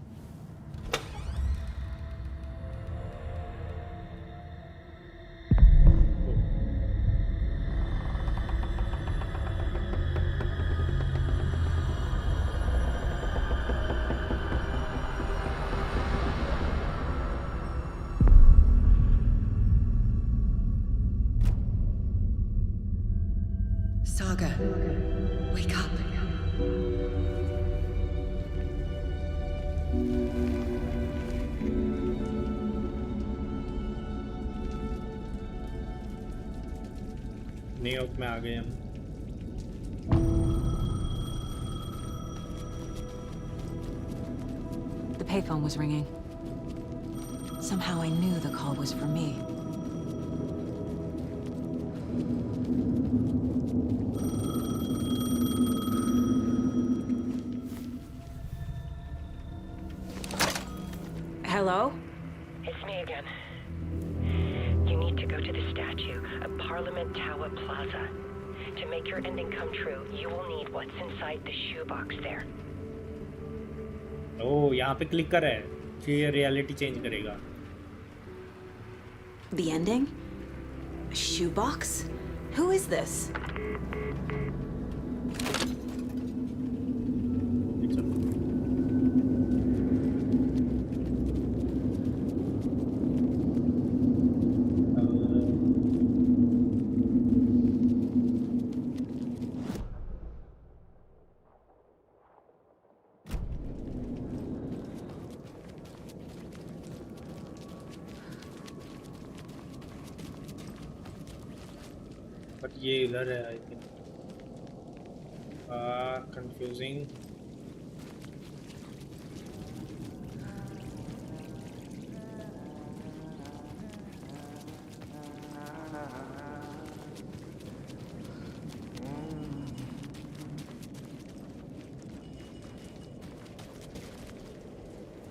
S4: Saga, wake up.
S1: New York में आ गए हम।
S4: The payphone was ringing. Somehow I knew the call was for me. Hello?
S7: It's me again. You need to go to the statue of Parliament Tower Plaza. To make your ending come true, you will need what's inside the shoebox there.
S1: ओह, यहाँ पे click कर है, ये reality change करेगा।
S4: The ending? A shoebox? Who is this?
S1: But ये इधर है I think. Confusing.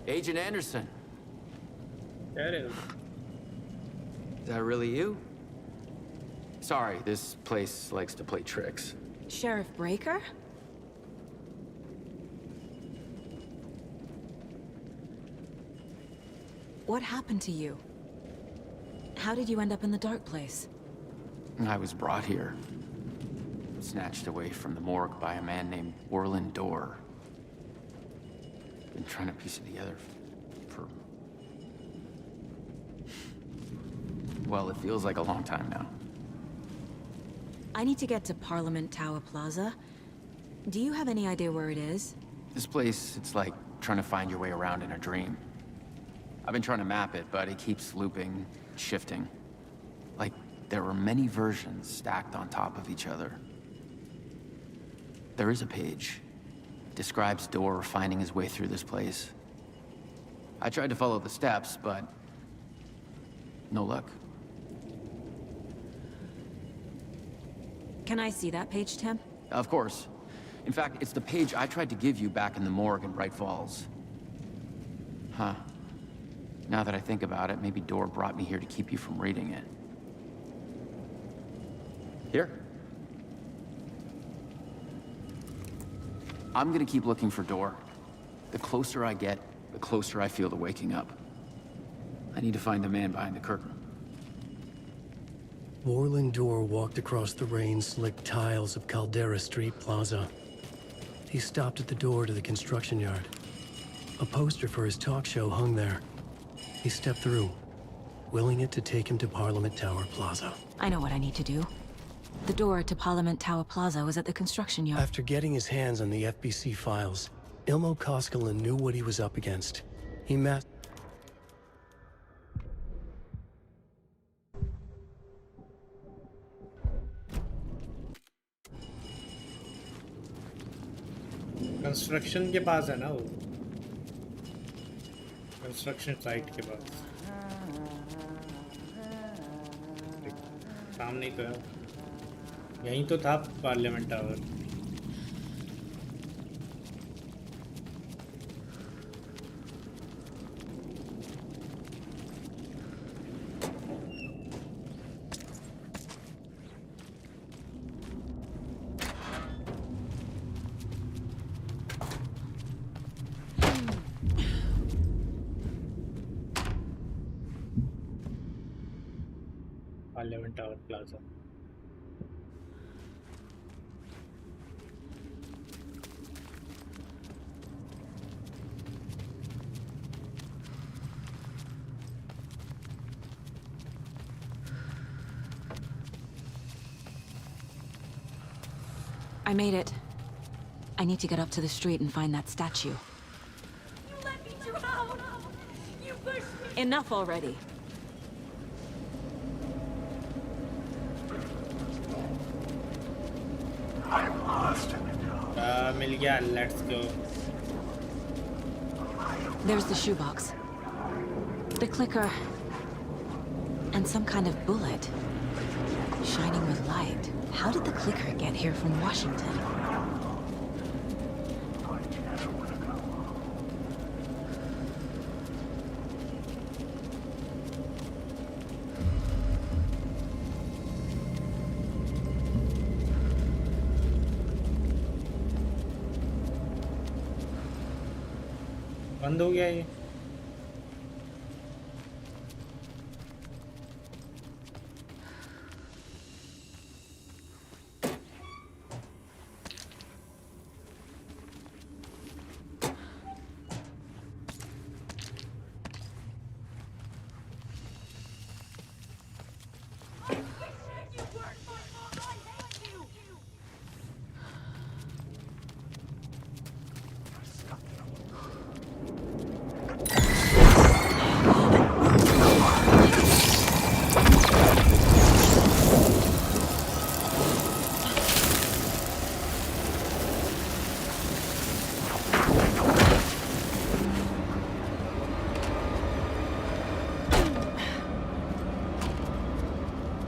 S18: Agent Anderson.
S1: There it is.
S18: Is that really you? Sorry, this place likes to play tricks.
S4: Sheriff Breaker? What happened to you? How did you end up in the dark place?
S18: I was brought here. Snatched away from the morgue by a man named Orlin Dorr. Been trying to piece it together for... Well, it feels like a long time now.
S4: I need to get to Parliament Tower Plaza. Do you have any idea where it is?
S18: This place, it's like trying to find your way around in a dream. I've been trying to map it, but it keeps looping, shifting. Like there were many versions stacked on top of each other. There is a page. Describes Dorr finding his way through this place. I tried to follow the steps, but no luck.
S4: Can I see that page, Tim?
S18: Of course. In fact, it's the page I tried to give you back in the morgue in Bright Falls. Huh. Now that I think about it, maybe Dorr brought me here to keep you from reading it. Here. I'm gonna keep looking for Dorr. The closer I get, the closer I feel to waking up. I need to find the man behind the curtain.
S2: Orlin Dorr walked across the rain-slicked tiles of Caldera Street Plaza. He stopped at the door to the construction yard. A poster for his talk show hung there. He stepped through, willing it to take him to Parliament Tower Plaza.
S4: I know what I need to do. The door to Parliament Tower Plaza was at the construction yard.
S2: After getting his hands on the FBC files, Ilmo Koskinen knew what he was up against. He mapped...
S1: construction के पास है ना वो, construction site के पास। सामने तो है, यहीं तो था parliament tower. Parliament Tower Plaza.
S4: I made it. I need to get up to the street and find that statue.
S17: You let me drown! You pushed me!
S4: Enough already.
S5: I'm lost.
S1: मिल गया. Let's go.
S4: There's the shoebox. The clicker. And some kind of bullet. Shining with light. How did the clicker get here from Washington?
S1: बंद हो गया ये.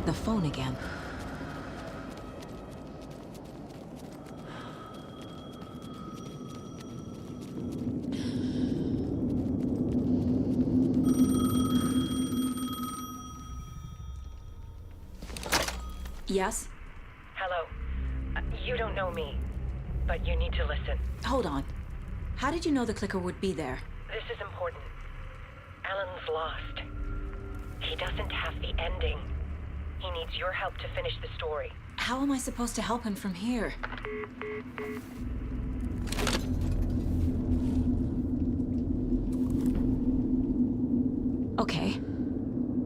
S4: The phone again. Yes?
S7: Hello. You don't know me, but you need to listen.
S4: Hold on. How did you know the clicker would be there?
S7: This is important. Alan's lost. He doesn't have the ending. He needs your help to finish the story.
S4: How am I supposed to help him from here? Okay.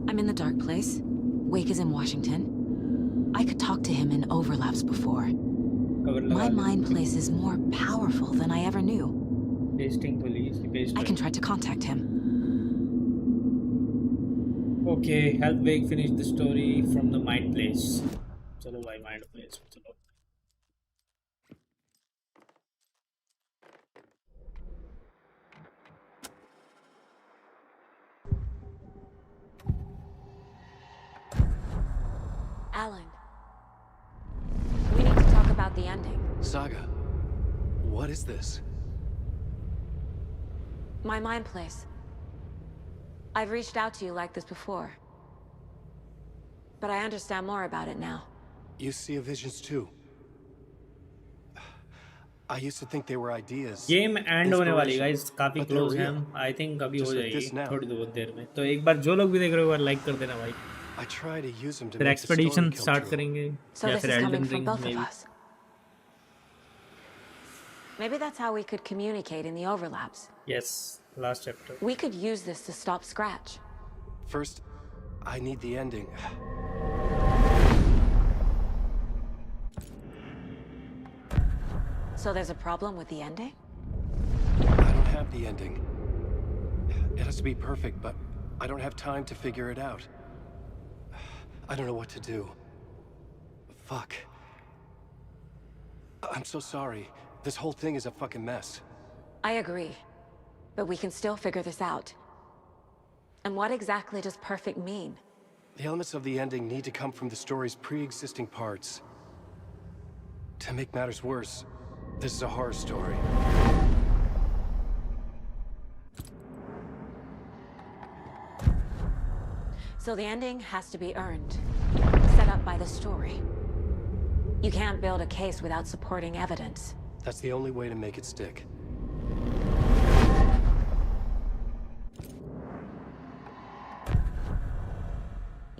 S4: I'm in the dark place. Wake is in Washington. I could talk to him in overlaps before. My mind place is more powerful than I ever knew. I can try to contact him.
S1: Okay, help Wake finish the story from the mind place. चलो भाई mind place चलो.
S4: Alan. We need to talk about the ending.
S2: Saga, what is this?
S4: My mind place. I've reached out to you like this before. But I understand more about it now.
S2: You see visions too. I used to think they were ideas.
S1: Game and होने वाली guys, काफी close हैं हम. I think अभी हो जाएगी थोड़ी देर में. तो एक बार जो लोग भी देख रहे हो, एक बार लाइक कर देना भाई.
S2: I try to use them to
S1: फिर
S2: make the
S1: expedition
S2: story
S1: start
S2: come true.
S1: करेंगे
S4: So
S1: या
S4: this
S1: फिर
S4: is coming
S1: Elden
S4: from
S1: ring
S4: both
S1: में
S4: of
S1: भी.
S4: us. Maybe that's how we could communicate in the overlaps.
S1: Yes, last chapter.
S4: We could use this to stop Scratch.
S2: First, I need the ending.
S4: So there's a problem with the ending?
S2: I don't have the ending. It has to be perfect, but I don't have time to figure it out. I don't know what to do. Fuck. I'm so sorry. This whole thing is a fucking mess.
S4: I agree. But we can still figure this out. And what exactly does perfect mean?
S2: The elements of the ending need to come from the story's pre-existing parts. To make matters worse, this is a horror story.
S4: So the ending has to be earned. Set up by the story. You can't build a case without supporting evidence.
S2: That's the only way to make it stick.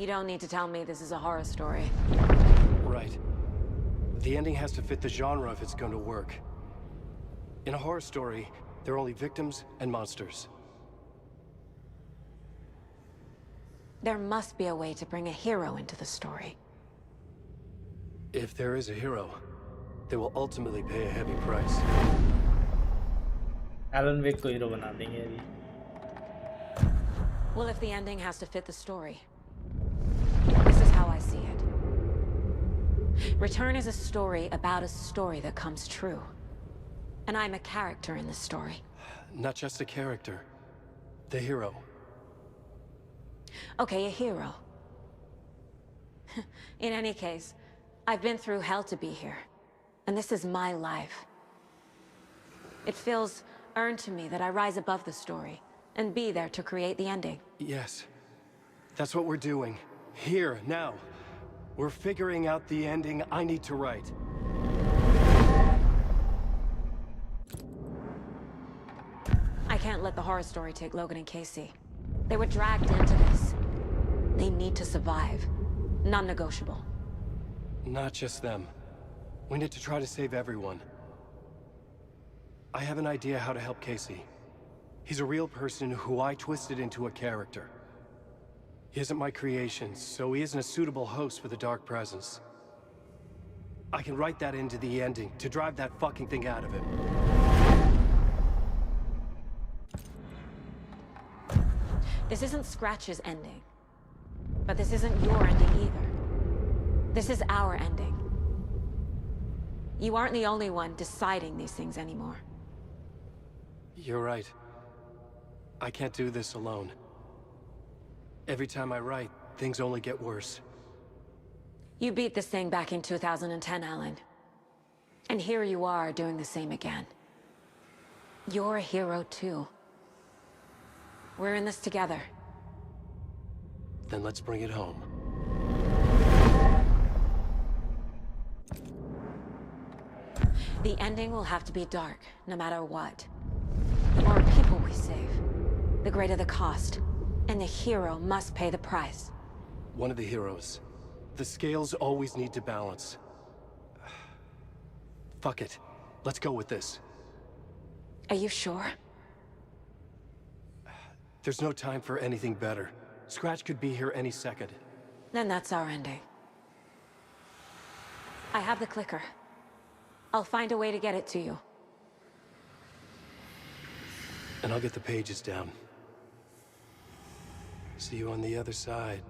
S4: You don't need to tell me this is a horror story.
S15: Right. The ending has to fit the genre if it's going to work. In a horror story, there are only victims and monsters.
S4: There must be a way to bring a hero into the story.
S15: If there is a hero, they will ultimately pay a heavy price.
S1: Alan Wake को hero बना देंगे अभी.
S4: Well, if the ending has to fit the story, this is how I see it. Return is a story about a story that comes true. And I'm a character in this story.
S15: Not just a character. The hero.
S4: Okay, a hero. In any case, I've been through hell to be here. And this is my life. It feels earned to me that I rise above the story and be there to create the ending.
S15: Yes. That's what we're doing. Here, now. We're figuring out the ending I need to write.
S4: I can't let the horror story take Logan and Casey. They were dragged into this. They need to survive. Non-negotiable.
S15: Not just them. We need to try to save everyone. I have an idea how to help Casey. He's a real person who I twisted into a character. He isn't my creation, so he isn't a suitable host with a dark presence. I can write that into the ending to drive that fucking thing out of him.
S4: This isn't Scratch's ending. But this isn't your ending either. This is our ending. You aren't the only one deciding these things anymore.
S15: You're right. I can't do this alone. Every time I write, things only get worse.
S4: You beat this thing back in 2010, Alan. And here you are doing the same again. You're a hero too. We're in this together.
S15: Then let's bring it home.
S4: The ending will have to be dark, no matter what. The more people we save, the greater the cost. And the hero must pay the price.
S15: One of the heroes. The scales always need to balance. Fuck it. Let's go with this.
S4: Are you sure?
S15: There's no time for anything better. Scratch could be here any second.
S4: Then that's our ending. I have the clicker. I'll find a way to get it to you.
S15: And I'll get the pages down. See you on the other side.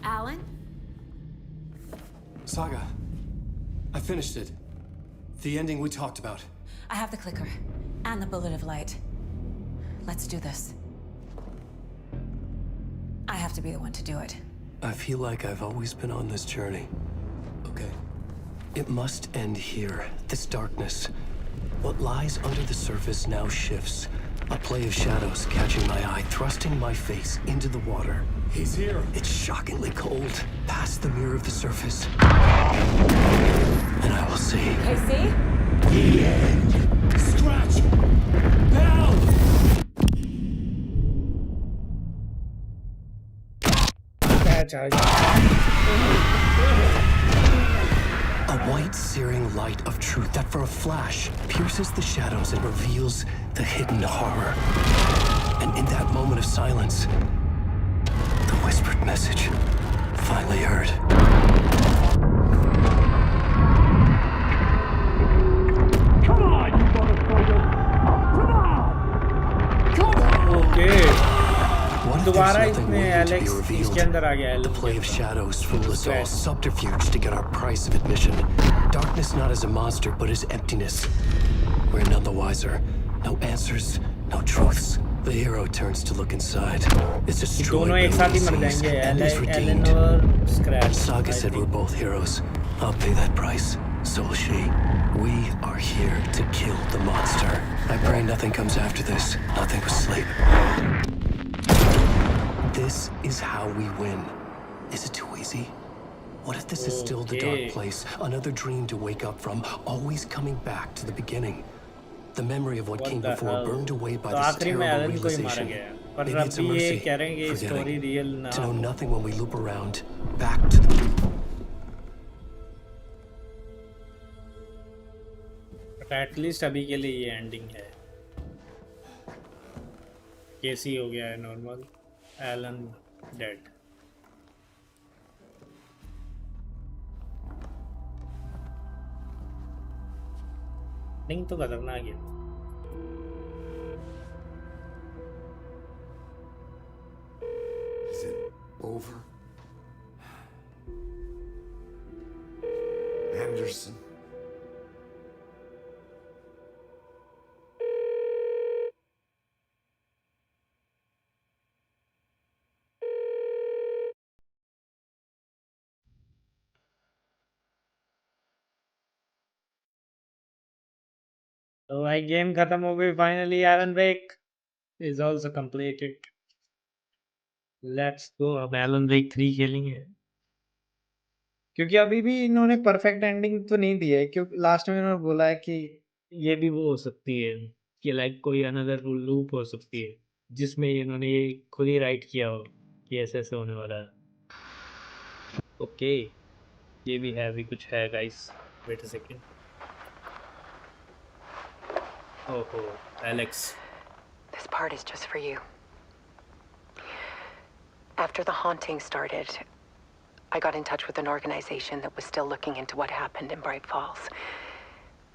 S4: Alan?
S15: Saga, I finished it. The ending we talked about.
S4: I have the clicker. And the bullet of light. Let's do this. I have to be the one to do it.
S2: I feel like I've always been on this journey. Okay. It must end here. This darkness. What lies under the surface now shifts. A play of shadows catching my eye, thrusting my face into the water.
S15: He's here.
S2: It's shockingly cold. Past the mirror of the surface. And I will see.
S4: Casey?
S2: The end.
S15: Scratch! Bell!
S2: A white, searing light of truth that for a flash pierces the shadows and reveals the hidden horror. And in that moment of silence, the whispered message finally heard.
S10: Come on, you motherfucker! Come on! Come on!
S1: Okay.
S2: What if
S1: दोबारा
S2: there's nothing
S1: इसने
S2: waiting to be
S1: Alex
S2: revealed.
S1: इसके अंदर आ गया
S2: The
S1: Alan
S2: play of shadows fooled us all. Subterfuge to get our price of admission. Darkness not as a monster, but as emptiness. We're none the wiser. No answers, no truths. The hero turns to look inside. Is destroyed
S1: दोनों
S2: by
S1: एक साथ ही
S2: what
S1: मर
S2: he sees
S1: जाएंगे
S2: and is
S1: Elon
S2: redeemed.
S1: और scratch
S2: Saga said we're both heroes. I'll pay that price. So will she. We are here to kill the monster. I pray nothing comes after this. Nothing but sleep. This is how we win. Is it too easy? What if this is still the dark place? Another dream to wake up from, always coming back to the beginning. The memory of what came before burned away by
S1: तो
S2: this
S1: आखिरी में
S2: terrible
S1: Elon को ही मारा
S2: realization.
S1: गया पर
S2: Maybe
S1: अब
S2: it's a
S1: भी ये
S2: mercy,
S1: कह रहे हैं कि स्टोरी
S2: forgetting.
S1: रियल ना
S2: To know
S1: हो
S2: nothing when we loop around, back to the...
S1: but at least अभी के लिए ये एंडिंग है केसी हो गया है नॉर्मल एलन डेड एंडिंग तो खतरनाक है
S5: Is it over? Anderson?
S1: तो भाई गेम खत्म हो गई finally Alan Wake is also completed let's go अब एलन वेक 3 खेलेंगे क्योंकि अभी भी इन्होंने परफेक्ट एंडिंग तो नहीं दी है क्योंकि लास्ट में इन्होंने बोला है कि ये भी वो हो सकती है कि लाइक कोई अनदर लूप हो सकती है जिसमें इन्होंने ये खुद ही राइट किया हो कि ऐसे ऐसे होने वाला है ओके ये भी है अभी कुछ है गाइस वेट अ सेकंड ओहो Alex
S7: This part is just for you. After the haunting started, I got in touch with an organization that was still looking into what happened in Bright Falls.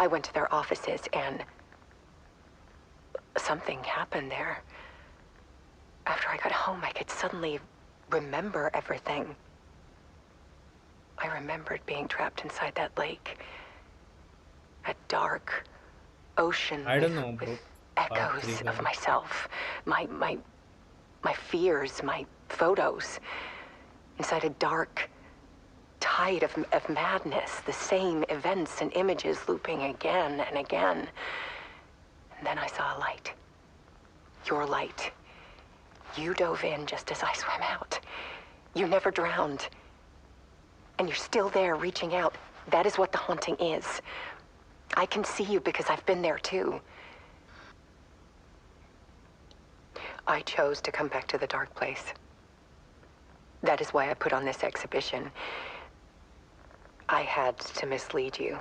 S7: I went to their offices and something happened there. After I got home, I could suddenly remember everything. I remembered being trapped inside that lake. A dark ocean
S1: I don't know, bro.
S7: with echoes of myself. My fears, my photos. Inside a dark tide of madness, the same events and images looping again and again. And then I saw a light. Your light. You dove in just as I swam out. You never drowned. And you're still there reaching out. That is what the haunting is. I can see you because I've been there too. I chose to come back to the dark place. That is why I put on this exhibition. I had to mislead you,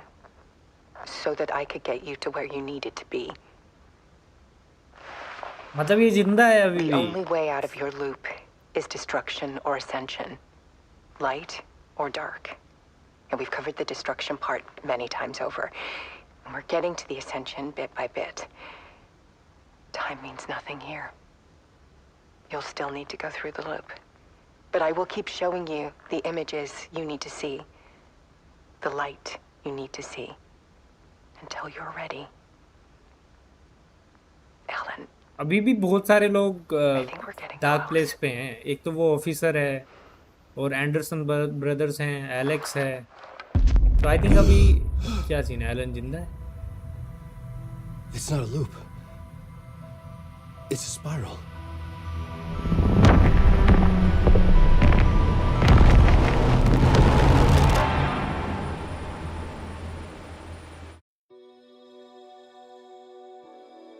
S7: so that I could get you to where you needed to be.
S1: मतलब ये जिंदा है अभी
S7: The
S1: भी
S7: only way out of your loop is destruction or ascension. Light or dark. And we've covered the destruction part many times over. And we're getting to the ascension bit by bit. Time means nothing here. You'll still need to go through the loop. But I will keep showing you the images you need to see. The light you need to see. Until you're ready. Ellen.
S1: अभी भी बहुत सारे लोग dark place पे हैं एक तो वो ऑफिसर है और एंडरसन ब्रदर्स हैं एलेक्स है तो आई थिंक अभी क्या सीन है एलन जिंदा है
S2: It's not a loop. It's a spiral.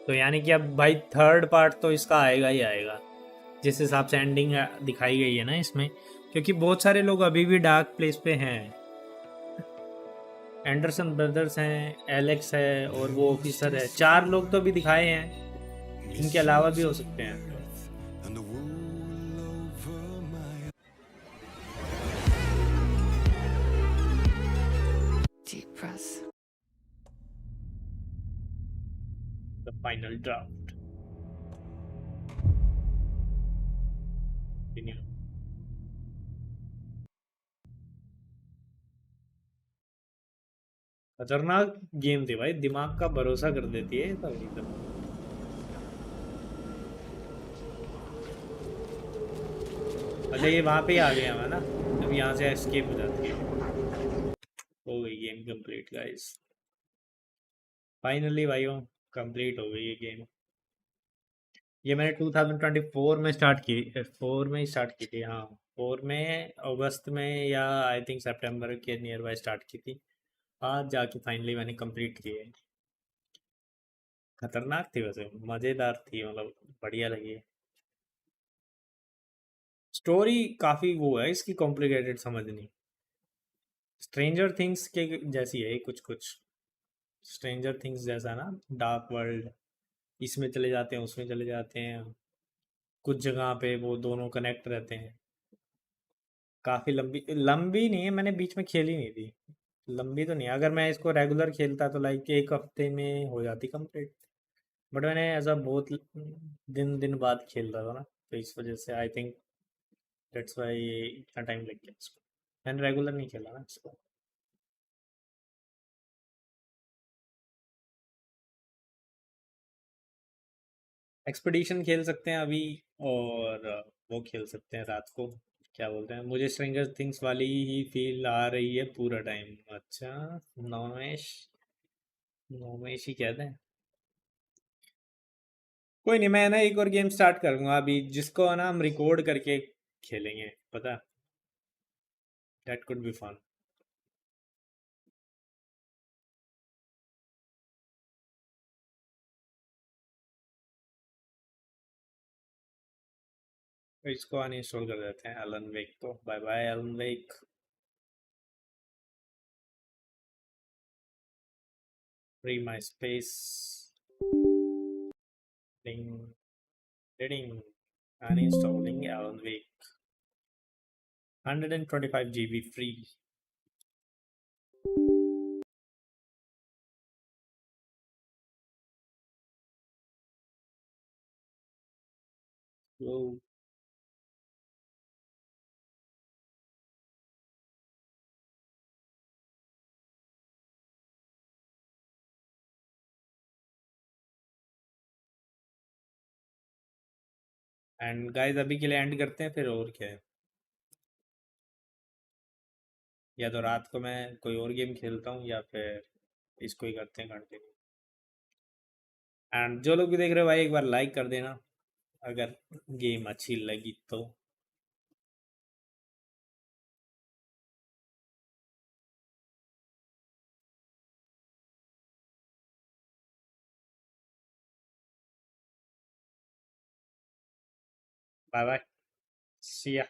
S1: तो यानी कि अब भाई थर्ड पार्ट तो इसका आएगा ही आएगा जिस हिसाब से एंडिंग दिखाई गई है ना इसमें क्योंकि बहुत सारे लोग अभी भी डार्क प्लेस पे हैं एंडरसन ब्रदर्स हैं एलेक्स है और वो ऑफिसर है 4 लोग तो अभी दिखाए हैं इनके अलावा भी हो सकते हैं
S4: Deep breaths.
S1: The final draft. Continue. खतरनाक गेम थी भाई, दिमाग का भरोसा कर देती है तो एकदम। अच्छा ये वहां पे ही आ गया मैं ना, अब यहाँ से एस्केप हो जाती है। हो गई गेम कंप्लीट गाइस, फाइनली भाइयों कंप्लीट हो गई ये गेम। ये मैंने 2024 में स्टार्ट की, 4 में ही स्टार्ट की थी, हाँ 4 में अगस्त में या आई थिंक सितंबर के नियर बाय स्टार्ट की थी। आज जाके फाइनली मैंने कंप्लीट की है। खतरनाक थी वैसे, मज़ेदार थी, मतलब बढ़िया लगी। स्टोरी काफ़ी वो है इसकी, कॉम्प्लिकेटेड समझनी, स्ट्रेंजर थिंग्स के जैसी है कुछ कुछ। स्ट्रेंजर थिंग्स जैसा ना, डार्क वर्ल्ड, इसमें चले जाते हैं उसमें चले जाते हैं, कुछ जगह पे वो दोनों कनेक्ट रहते हैं। काफ़ी लंबी लंबी नहीं है, मैंने बीच में खेली नहीं थी, लंबी तो नहीं है। अगर मैं इसको रेगुलर खेलता तो लाइक एक हफ्ते में हो जाती कंप्लीट, बट मैंने ऐसा बहुत दिन दिन बाद खेल रहा था ना, तो इस वजह से आई थिंक दैट्स वाई इतना टाइम लग गया इसको। मैंने रेगुलर नहीं खेला ना इसको। एक्सपीडिशन खेल सकते हैं अभी, और वो खेल सकते हैं रात को, क्या बोलते हैं, मुझे स्ट्रेंजर थिंग्स वाली ही फील आ रही है पूरा टाइम। अच्छा, नॉमेश, नॉमेश ही कहते हैं। कोई नहीं, मैं ना एक और गेम स्टार्ट करूंगा अभी, जिसको ना हम रिकॉर्ड करके खेलेंगे, पता, दैट कुड बी फन। इसको अनइंस्टॉल कर देते हैं एलन वेक को, bye bye Alan Wake. Free my space, reading, uninstalling Alan Wake, 125 GB free. Whoa. And guys अभी के लिए एंड करते हैं फिर, और क्या है, या तो रात को मैं कोई और गेम खेलता हूँ या फिर इसको ही करते हैं कंटिन्यू। एंड जो लोग भी देख रहे हो भाई, एक बार लाइक कर देना अगर गेम अच्छी लगी तो। बाय बाय, सी या।